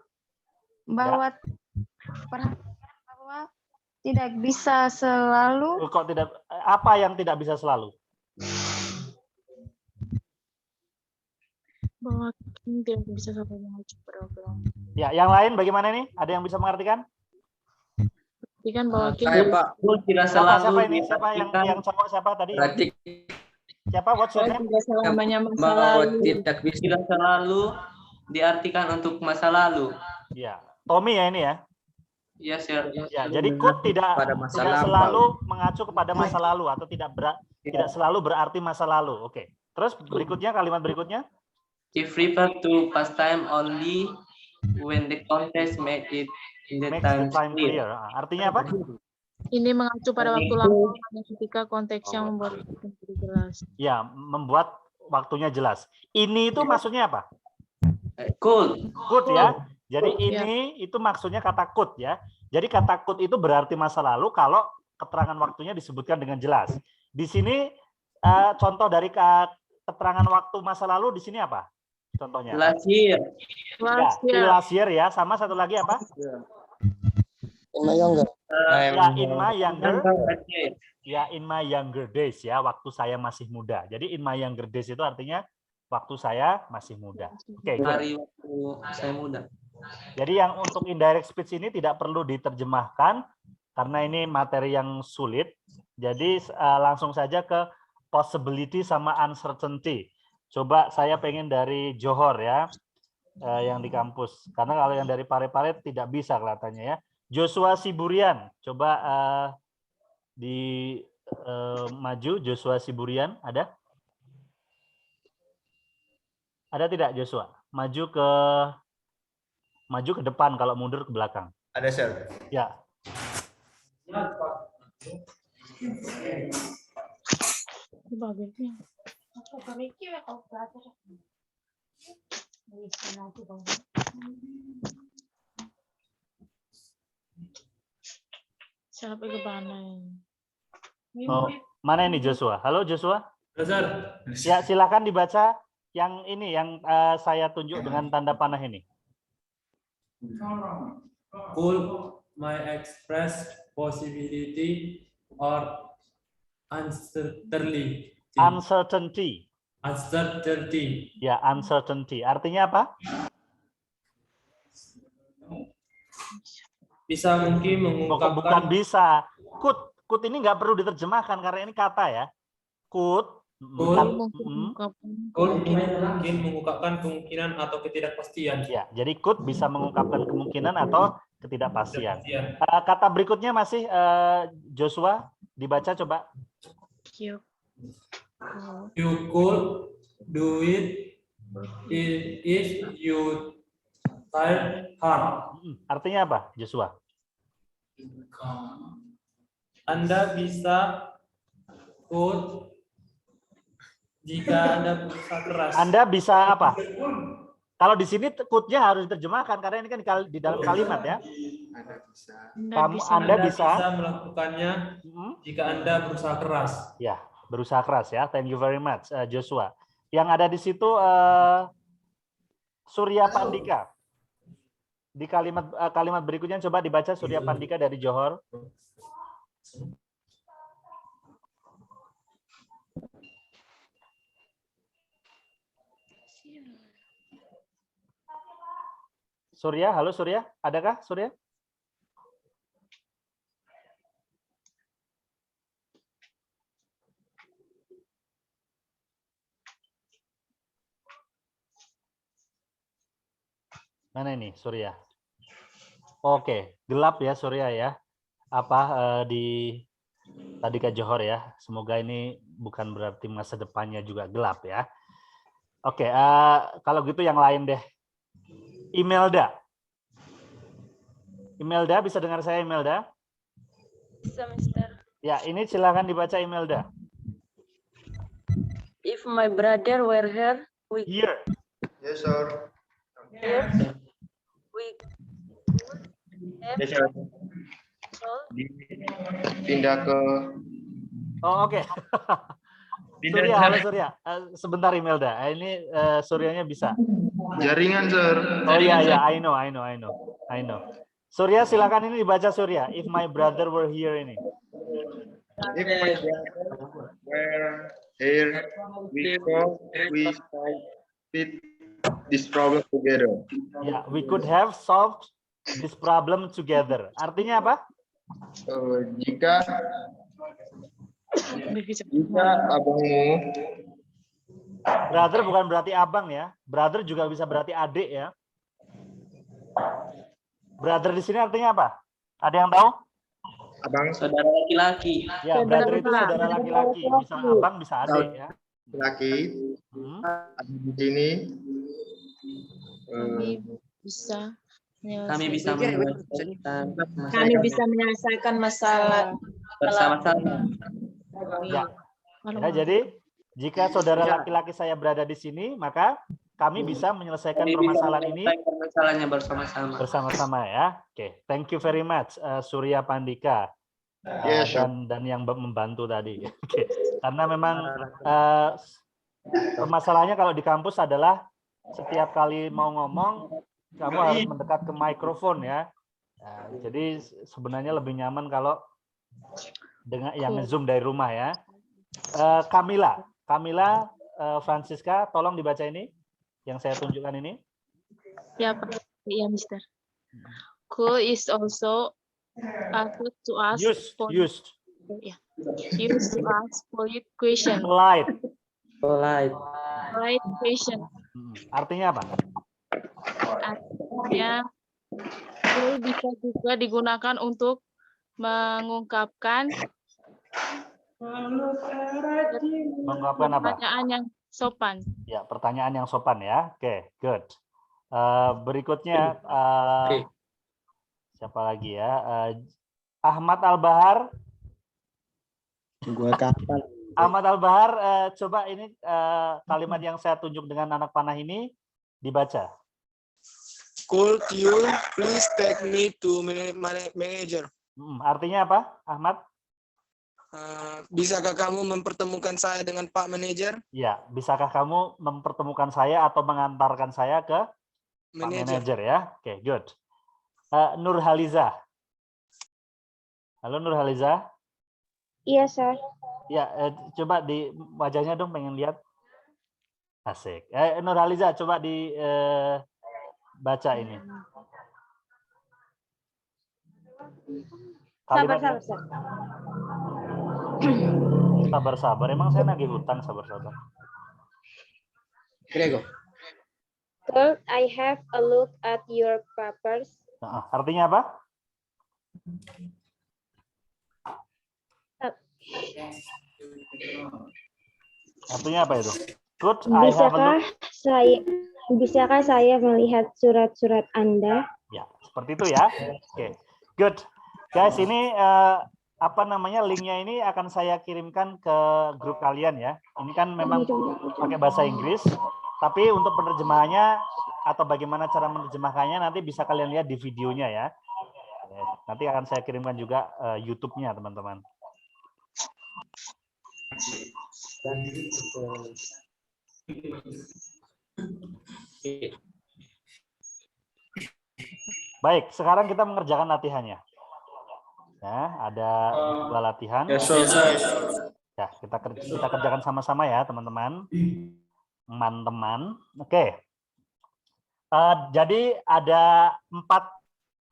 bahwa Tidak bisa selalu. Kok tidak? Apa yang tidak bisa selalu? Bahwa King tidak bisa sampai mengacu program. Ya, yang lain bagaimana nih? Ada yang bisa mengartikan? Artikan bahwa King Saya Pak. Tidak Siapa selalu ini? Siapa yang cowok siapa tadi? Berarti Siapa? What's your Bahwa name? tidak selamanya masa bahwa lalu. tidak bisa tidak selalu diartikan untuk masa lalu. Ya, Tommy ya ini ya. Iya, sir. Ya, jadi could tidak pada masa tidak lampau. selalu mengacu kepada masa lalu atau tidak selalu berarti masa lalu. Oke. Terus berikutnya kalimat berikutnya. If refer to past time only when the context made it in the Makes the time time clear. clear. Artinya apa? ini mengacu pada waktu lampau hanya ketika konteksnya membuat itu menjadi jelas. Ya, membuat waktunya jelas. Ini itu maksudnya apa? Could. Could ya. Jadi ini itu maksudnya kata could ya. Jadi kata could itu berarti masa lalu kalau keterangan waktunya disebutkan dengan jelas. Di sini contoh dari keterangan waktu masa lalu di sini apa? Contohnya. Last year. Ya, last year ya. Sama satu lagi apa? Ya, in my younger. Ya, in my younger days ya, waktu saya masih muda. Jadi in my younger days itu artinya waktu saya masih muda. Oke, good. Hari waktu saya muda. Jadi yang untuk indirect speech ini tidak perlu diterjemahkan karena ini materi yang sulit. Jadi langsung saja ke possibility sama uncertainty. Coba saya pengen dari Johor ya, yang di kampus. Karena kalau yang dari Parepare tidak bisa kelihatannya ya. Joshua Siburian, coba maju Joshua Siburian, ada? Ada tidak Joshua? Maju ke depan, kalau mundur ke belakang. Ada, Sir. Ya. Sampai ke mana? Oh, mana ini Joshua? Halo Joshua. Sir. Ya, silakan dibaca yang ini yang saya tunjuk dengan tanda panah ini. Could my express possibility or uncertainty? Uncertainty. Uncertainty. Ya, uncertainty. Artinya apa? Bisa mungkin Bukan mengungkapkan bisa. Could ini nggak perlu diterjemahkan karena ini kata ya. Could. mungkin mengungkapkan kemungkinan atau ketidakpastian. Ya, jadi could bisa mengungkapkan kemungkinan atau ketidakpastian. Ketidakpastian. Kata berikutnya masih Joshua, dibaca coba. You You could do it if you try hard. Artinya apa, Joshua? Anda bisa could jika Anda berusaha keras. Anda bisa apa? Kalau di sini could-nya harus diterjemahkan karena ini kan di dalam kalimat ya. Anda bisa melakukannya jika Anda berusaha keras. Ya, berusaha keras ya. Thank you very much, Joshua. Yang ada di situ Surya Pandika. Di kalimat berikutnya coba dibaca Surya Pandika dari Johor. Surya, halo Surya, adakah Surya? Mana ini Surya? Oke, gelap ya Surya ya. Tadi ke Johor ya. Semoga ini bukan berarti masa depannya juga gelap ya. Oke, kalau gitu yang lain deh. Imelda. Imelda, bisa dengar saya Imelda? Bisa, Mister. Ya, ini silakan dibaca Imelda. If my brother were here, we Here. Yes, sir. here we have Yes, sir. told Pindah ke Oh, oke. Surya, halo Surya. Sebentar Imelda. Ini Suryanya bisa. jaringan, sir. Oh iya, I know. Surya silakan ini dibaca Surya. If my brother were here ini. If my brother were here, we solve this problem together. Ya, we could have solved this problem together. Artinya apa? Jika abangmu, Brother bukan berarti abang ya. Brother juga bisa berarti adik ya. Brother di sini artinya apa? Ada yang tahu? abang Saudara laki-laki. Ya, brother itu saudara laki-laki. Bisa abang, bisa adik ya. laki ada di sini. Kami bisa menyelesaikan. Kami bisa Kami bisa menyelesaikan masalah bersama-sama. Ya. Ya, jadi jika saudara laki-laki saya berada di sini, maka kami bisa menyelesaikan Kami bisa permasalahan ini menyelesaikan masalahnya bersama-sama. bersama-sama ya. Oke, thank you very much Surya Pandika Yes, dan yang membantu tadi. Oke, karena memang permasalahannya kalau di kampus adalah setiap kali mau ngomong kamu harus mendekat ke mikrofon ya. Nah, jadi sebenarnya lebih nyaman kalau dengan yang Zoom dari rumah ya. Camilla Francisca, tolong dibaca ini yang saya tunjukkan ini. Ya, Pak. Ya, Mister. Cool is also good to ask Used. Yeah. Used to ask polite question. Polite. Polite question. Artinya apa? Artinya cool bisa juga digunakan untuk mengungkapkan Mengungkapkan apa? pertanyaan yang sopan. Ya, pertanyaan yang sopan ya. Oke, good. Berikutnya siapa lagi ya? Ahmad Al-Bahar. Ahmad Al-Bahar, coba ini kalimat yang saya tunjuk dengan anak panah ini dibaca. Could you please take me to manager? Artinya apa, Ahmad? Bisakah kamu mempertemukan saya dengan Pak Manajer? Ya, bisakah kamu mempertemukan saya atau mengantarkan saya ke Pak Manager ya? Oke, good. Nurhaliza. Halo Nurhaliza. Iya, Sir. Ya, coba di wajahnya dong, pengen lihat. Asik. Nurhaliza, coba di baca ini. Sabar. Sabar. Emang saya nagih hutang, sabar. Could I have a look at your papers? Nah, artinya apa? Artinya apa itu? Could I have a look? Bisakah saya melihat surat-surat Anda? Ya, seperti itu ya. Oke, good. Guys, ini linknya ini akan saya kirimkan ke grup kalian ya. Ini kan memang pakai bahasa Inggris, tapi untuk penerjemahannya atau bagaimana cara menerjemahkannya nanti bisa kalian lihat di videonya ya. Nanti akan saya kirimkan juga YouTube-nya teman-teman. Baik, sekarang kita mengerjakan latihannya. Nah, ada dua latihan. Ya, kita kerjakan sama-sama ya, teman-teman. Oke. Jadi ada 4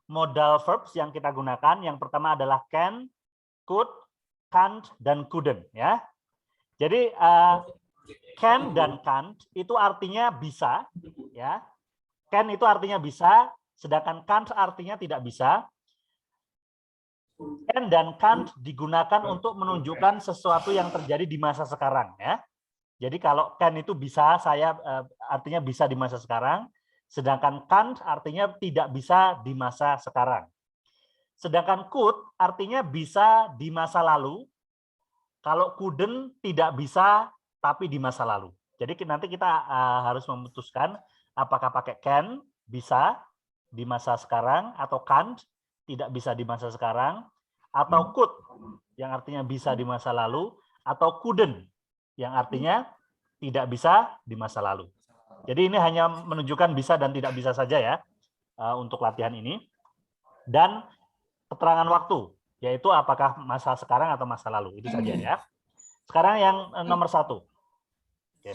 modal verbs yang kita gunakan. Yang pertama adalah can, could, can't, dan couldn't ya. Jadi can dan can't itu artinya bisa ya. Can itu artinya bisa, sedangkan can't artinya tidak bisa. Can dan can't digunakan untuk menunjukkan sesuatu yang terjadi di masa sekarang ya. Jadi kalau can itu bisa, artinya bisa di masa sekarang, sedangkan can't artinya tidak bisa di masa sekarang. Sedangkan could artinya bisa di masa lalu. Kalau couldn't tidak bisa tapi di masa lalu. Jadi nanti kita harus memutuskan apakah pakai can bisa di masa sekarang atau can't tidak bisa di masa sekarang, atau could yang artinya bisa di masa lalu, atau couldn't yang artinya tidak bisa di masa lalu. Jadi ini hanya menunjukkan bisa dan tidak bisa saja ya untuk latihan ini. dan keterangan waktu, yaitu apakah masa sekarang atau masa lalu. Itu saja ya. Sekarang yang nomor 1. Oke.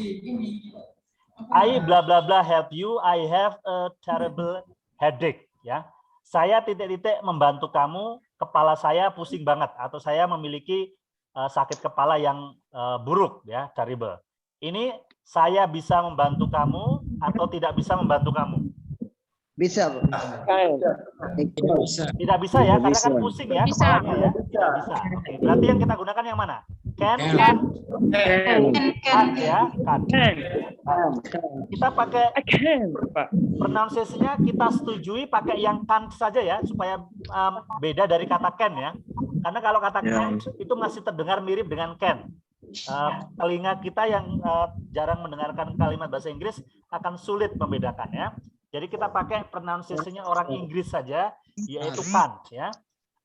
I bla bla bla help you. I have a terrible headache. Ya, saya titik-titik membantu kamu. Kepala saya pusing banget, atau saya memiliki sakit kepala yang buruk, ya, terrible. Ini saya bisa membantu kamu atau tidak bisa membantu kamu? Bisa, Pak. Tidak bisa ya, karena kan pusing ya kepalanya ya. Tidak bisa. Oke, berarti yang kita gunakan yang mana? Can ya, can. Kita pakai pronunciation-nya kita setujui pakai yang can saja ya, supaya beda dari kata can ya. Karena kalau kata can itu masih terdengar mirip dengan can. Telinga kita yang jarang mendengarkan kalimat bahasa Inggris akan sulit membedakan ya. Jadi kita pakai pronunciation-nya orang Inggris saja, yaitu can't ya.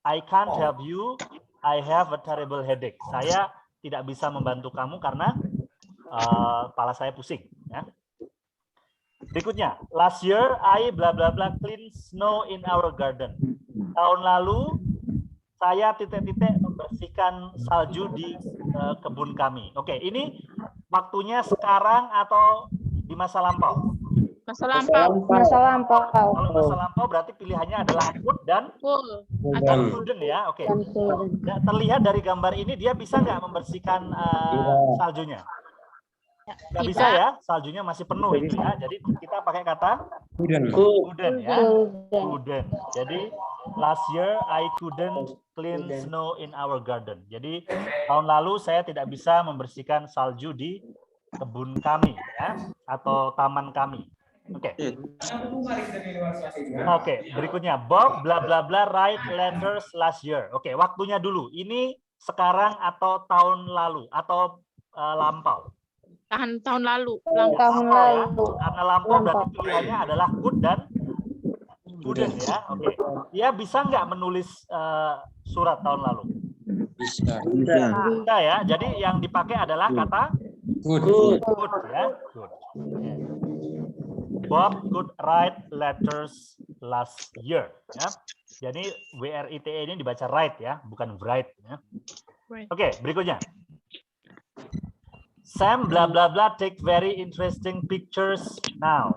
I can't help you. I have a terrible headache. Saya tidak bisa membantu kamu karena kepala saya pusing. Ya. Berikutnya, last year I bla bla bla clean snow in our garden. Tahun lalu saya titik-titik membersihkan salju di kebun kami. Oke, ini waktunya sekarang atau di masa lampau? Masa lampau. Masa lampau. Kalau masa lampau berarti pilihannya adalah could dan couldn't ya. Oke. Nah, terlihat dari gambar ini dia bisa nggak membersihkan saljunya? Nggak bisa ya, saljunya masih penuh itu ya. Jadi kita pakai kata couldn't ya. Couldn't. Jadi last year I couldn't clean snow in our garden. Jadi tahun lalu saya tidak bisa membersihkan salju di kebun kami ya, atau taman kami. Oke. Oke, berikutnya Bob bla bla bla write letters last year. Oke, waktunya dulu. Ini sekarang atau tahun lalu atau lampau? Tahun lalu. Tahun lalu. Karena lampau berarti pilihannya adalah could dan couldn't ya. Oke. Dia bisa nggak menulis surat tahun lalu? Bisa ya. Jadi yang dipakai adalah kata could ya. Could. Bob could write letters last year. Ya. Jadi WRITE ini dibaca write ya, bukan write. Ya. Oke, berikutnya. Sam bla bla bla take very interesting pictures now.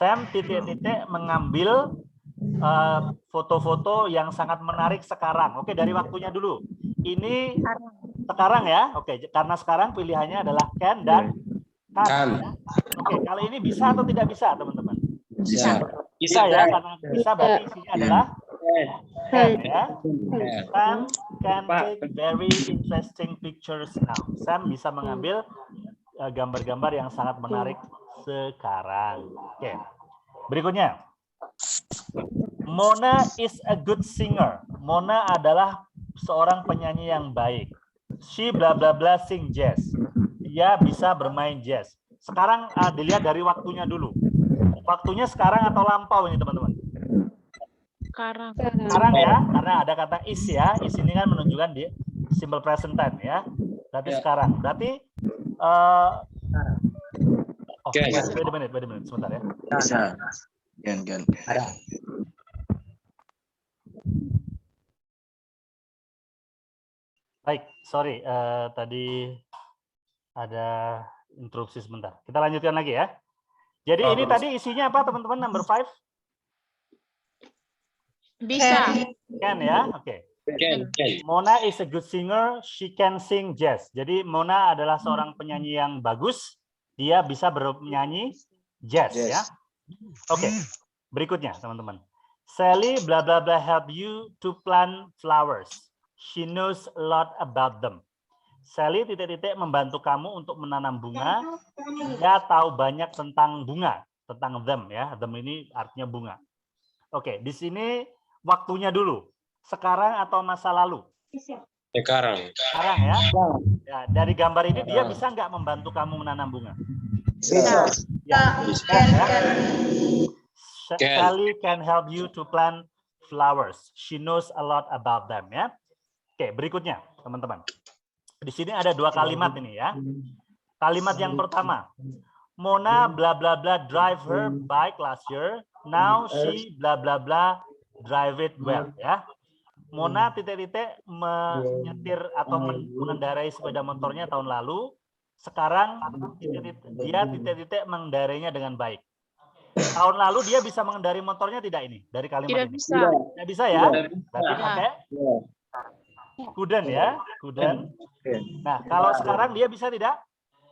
Sam titik-titik mengambil foto-foto yang sangat menarik sekarang. Oke, dari waktunya dulu. Ini sekarang ya. Oke, karena sekarang pilihannya adalah can dan can. Oke, kali ini bisa atau tidak bisa, teman-teman? Bisa. Bisa ya, karena bisa berarti isinya adalah can ya. Sam can take very interesting pictures now. Sam bisa mengambil gambar-gambar yang sangat menarik sekarang. Oke. Berikutnya. Mona is a good singer. Mona adalah seorang penyanyi yang baik. She bla bla bla sing jazz. Dia bisa bermain jazz. Sekarang dilihat dari waktunya dulu. Waktunya sekarang atau lampau ini teman-teman? Sekarang. Sekarang ya, karena ada kata is ya. Is ini kan menunjukkan di simple present time ya. Berarti sekarang. Berarti wait a minute, sebentar ya. Bisa. Gan. Ada. Baik, sorry, tadi ada interupsi sebentar. Kita lanjutkan lagi ya. Jadi ini tadi isinya apa teman-teman? Number 5? Bisa. Can ya, oke. Mona is a good singer. She can sing jazz. Jadi Mona adalah seorang penyanyi yang bagus. Dia bisa bernyanyi jazz ya. Oke. Berikutnya teman-teman. Sally bla bla bla help you to plant flowers. She knows a lot about them. Sally titik-titik membantu kamu untuk menanam bunga. Dia tahu banyak tentang bunga, tentang them ya. Them ini artinya bunga. Oke, di sini waktunya dulu. Sekarang atau masa lalu? Sekarang. Sekarang ya. Ya, dari gambar ini dia bisa nggak membantu kamu menanam bunga? Bisa. Ya, can, ya. Sally can help you to plant flowers. She knows a lot about them ya. Oke, berikutnya teman-teman. Di sini ada dua kalimat ini ya. Kalimat yang pertama, Mona bla bla bla drive her bike last year. Now she bla bla bla drive it well ya. Mona titik-titik menyetir atau mengendarai sepeda motornya tahun lalu. Sekarang dia titik-titik mengendarainya dengan baik. Tahun lalu dia bisa mengendarai motornya tidak ini dari kalimat Tidak ini? bisa. Tidak bisa ya. Berarti pakai couldn't ya, couldn't. Nah, kalau sekarang dia bisa tidak?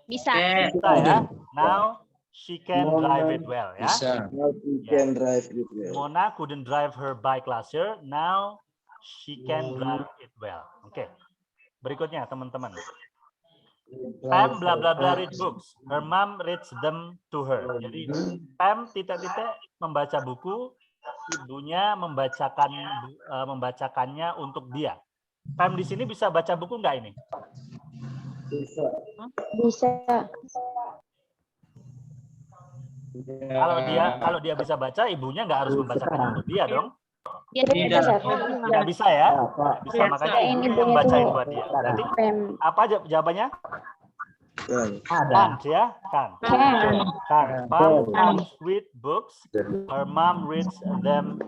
Bisa. Bisa ya. Now she can drive it well ya. Now she can drive it well. Mona couldn't drive her bike last year. Now she can drive it well. Oke. Berikutnya teman-teman. Pam bla bla bla read books. Her mom reads them to her. Jadi Pam titik-titik membaca buku, ibunya membacakannya untuk dia. Pam di sini bisa baca buku enggak ini? Bisa. Kalau dia bisa baca, ibunya nggak harus membacakan untuk dia dong. Dia tidak bisa. Tidak bisa ya. Tidak bisa, makanya ibunya yang bacain buat dia. Berarti apa jawabannya? Can't ya, can't. Pam comes with books, her mom reads them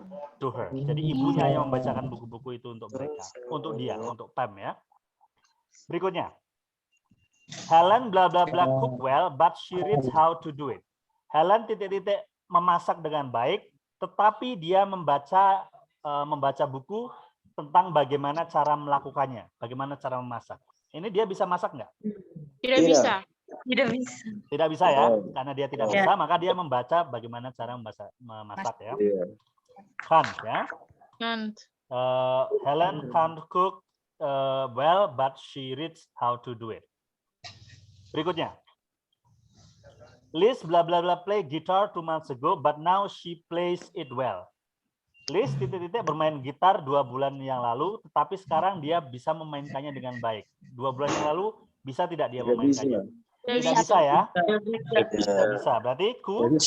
to her. Jadi ibunya yang membacakan buku-buku itu untuk mereka, untuk dia, untuk Pam ya. Berikutnya, Helen bla bla bla cook well, but she reads how to do it. Helen titik-titik memasak dengan baik, tetapi dia membaca buku tentang bagaimana cara melakukannya, bagaimana cara memasak. Ini dia bisa masak nggak? Tidak bisa. Tidak bisa. Tidak bisa ya, karena dia tidak bisa, maka dia membaca bagaimana cara memasak ya. Can't ya. Can't. Helen can't cook well, but she reads how to do it. Berikutnya. Liz bla bla bla play guitar 2 months ago, but now she plays it well. Liz titik-titik bermain gitar 2 bulan yang lalu, tetapi sekarang dia bisa memainkannya dengan baik. 2 bulan yang lalu bisa tidak dia memainkannya? Tidak bisa ya? Tidak bisa. Berarti couldn't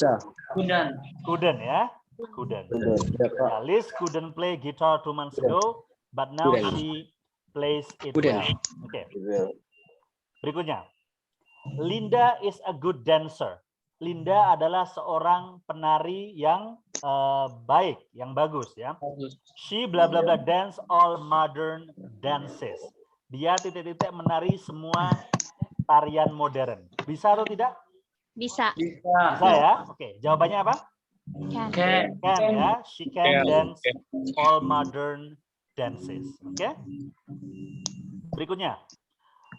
ya? Couldn't. Nah, Liz couldn't play guitar 2 months ago, but now she plays it well. Oke. Berikutnya. Linda is a good dancer. Linda adalah seorang penari yang baik, yang bagus ya. She bla bla bla dance all modern dances. Dia titik-titik menari semua tarian modern. Bisa atau tidak? Bisa. Bisa ya. Oke, jawabannya apa? Can. Can ya. She can dance all modern dances. Oke. Berikutnya.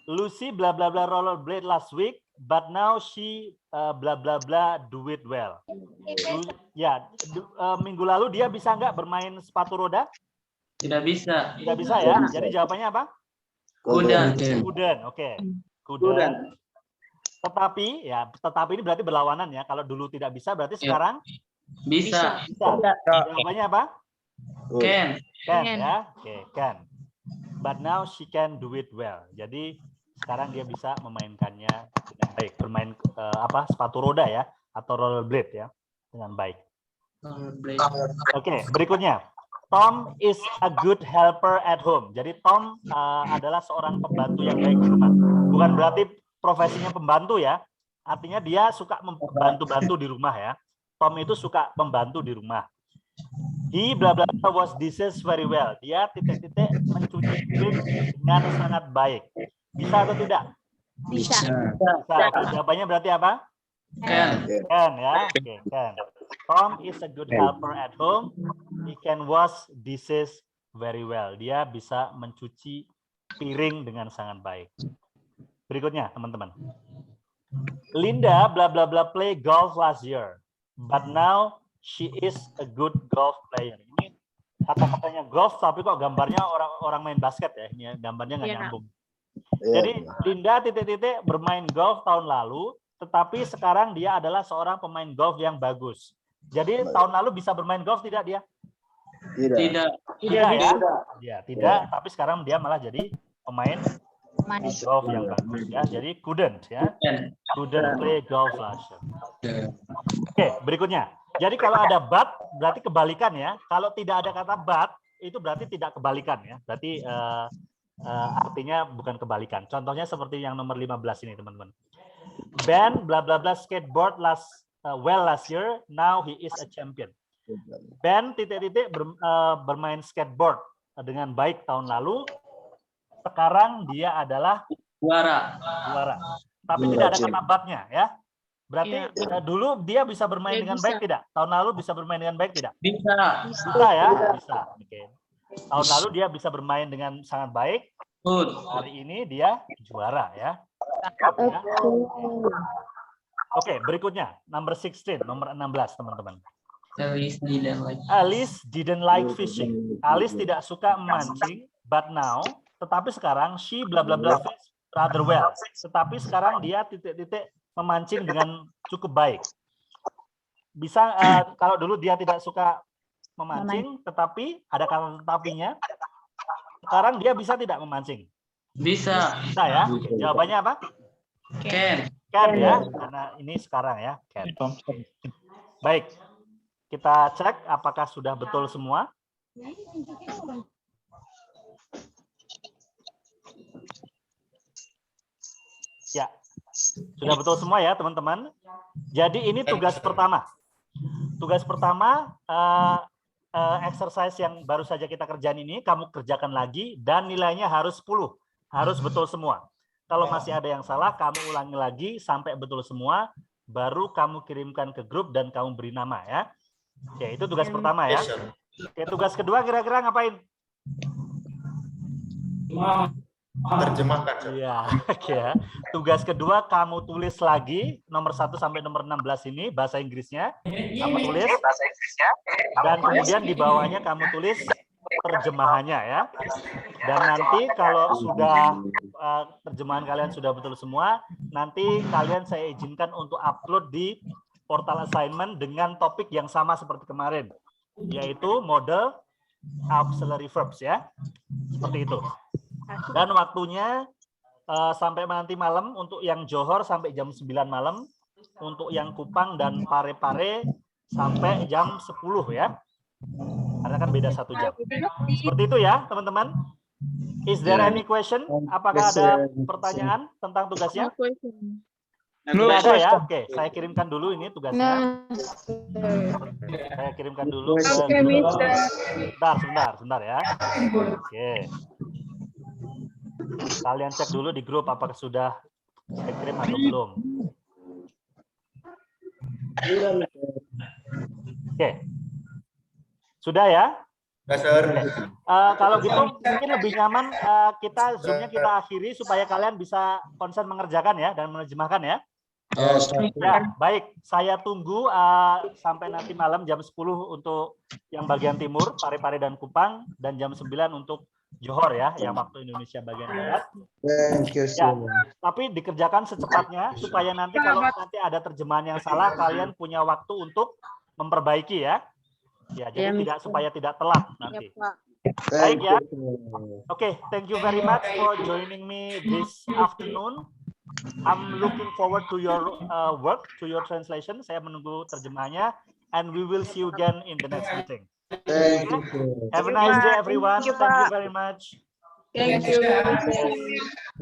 Lucy bla bla bla rollerblade last week, but now she bla bla bla do it well. Minggu lalu dia bisa nggak bermain sepatu roda? Tidak bisa. Tidak bisa ya. Jadi jawabannya apa? Couldn't. Oke. Couldn't. Tetapi ini berarti berlawanan ya. Kalau dulu tidak bisa, berarti sekarang bisa. Jawabannya apa? Can. Ya. Oke, can. But now she can do it well. Jadi sekarang dia bisa memainkannya dengan baik, bermain sepatu roda ya, atau rollerblade ya, dengan baik. Oke, berikutnya. Tom is a good helper at home. Jadi Tom adalah seorang pembantu yang baik di rumah. Bukan berarti profesinya pembantu ya. Artinya dia suka membantu-bantu di rumah ya. Tom itu suka membantu di rumah. He bla bla bla was dishes very well. Dia titik-titik mencuci piring dengan sangat baik. Bisa atau tidak? Bisa. Jawabannya berarti apa? Can. Can ya. Oke, can. Tom is a good helper at home. He can wash dishes very well. Dia bisa mencuci piring dengan sangat baik. Berikutnya, teman-teman. Linda bla bla bla play golf last year, but now she is a good golf player. Ini kata-katanya golf, tapi kok gambarnya orang main basket ya. Ini gambarnya nggak nyambung. Jadi Linda titik-titik bermain golf tahun lalu, tetapi sekarang dia adalah seorang pemain golf yang bagus. Jadi tahun lalu bisa bermain golf tidak dia? Tidak. Ya, tidak. Tapi sekarang dia malah jadi pemain golf yang bagus ya. Jadi couldn't ya. Couldn't play golf last year. Oke, berikutnya. Jadi kalau ada but berarti kebalikan ya. Kalau tidak ada kata but itu berarti tidak kebalikan ya. Berarti artinya bukan kebalikan. Contohnya seperti yang nomor 15 ini, teman-teman. Ben bla bla bla skateboard last year, now he is a champion. Ben bermain skateboard dengan baik tahun lalu. Sekarang dia adalah Juara. Tapi tidak ada kata but-nya ya. Berarti dulu dia bisa bermain dengan baik tidak? Tahun lalu bisa bermain dengan baik tidak? Bisa. Bisa ya, bisa. Oke. Tahun lalu dia bisa bermain dengan sangat baik. Good. Hari ini dia juara ya. Oke, berikutnya nomor 16, nomor 16 teman-teman. Alice didn't like fishing. Alice tidak suka memancing, but now, tetapi sekarang she bla bla bla fish rather well. Tetapi sekarang dia titik-titik memancing dengan cukup baik. Bisa kalau dulu dia tidak suka memancing, tetapi ada kata tetapinya. Sekarang dia bisa tidak memancing? Bisa. Bisa ya. Jawabannya apa? Can. Can ya, karena ini sekarang ya. Can. Baik. Kita cek apakah sudah betul semua. Ya, sudah betul semua ya teman-teman. Jadi ini tugas pertama. Tugas pertama, exercise yang baru saja kita kerjain ini, kamu kerjakan lagi dan nilainya harus 10. Harus betul semua. Kalau masih ada yang salah, kamu ulangi lagi sampai betul semua, baru kamu kirimkan ke grup dan kamu beri nama ya. Ya, itu tugas pertama ya. Oke, tugas kedua kira-kira ngapain? Terjemahkan. Iya, ya. Tugas kedua kamu tulis lagi nomor 1 sampai nomor 16 ini bahasa Inggrisnya. Kamu tulis dan kemudian di bawahnya kamu tulis terjemahannya ya. Dan nanti kalau sudah terjemahan kalian sudah betul semua, nanti kalian saya izinkan untuk upload di portal assignment dengan topik yang sama seperti kemarin, yaitu model auxiliary verbs ya. Seperti itu. Dan waktunya sampai nanti malam untuk yang Johor sampai jam 9 malam, untuk yang Kupang dan Pare-Pare sampai jam 10 ya. Karena kan beda 1 jam. Seperti itu ya, teman-teman. Is there any question? Apakah ada pertanyaan tentang tugasnya? Tidak ada ya? Oke, saya kirimkan dulu ini tugasnya. Saya kirimkan dulu. Sebentar ya. Oke. Kalian cek dulu di grup apakah sudah saya kirim atau belum. Oke. Sudah ya? Kalau gitu mungkin lebih nyaman kita Zoom-nya kita akhiri supaya kalian bisa konsen mengerjakan ya dan menerjemahkan ya. Ya, baik. Saya tunggu sampai nanti malam jam 10 untuk yang bagian timur, Pare-Pare dan Kupang, dan jam 9 untuk Johor ya, yang waktu Indonesia bagian barat. Thank you so much. Tapi dikerjakan secepatnya supaya nanti kalau nanti ada terjemahan yang salah, kalian punya waktu untuk memperbaiki ya. Ya, jadi supaya tidak telat nanti. Baik ya. Oke, thank you very much for joining me this afternoon. I'm looking forward to your work, to your translation. Saya menunggu terjemahnya, and we will see you again in the next meeting. Thank you. Have a nice day, everyone. Thank you very much. Thank you.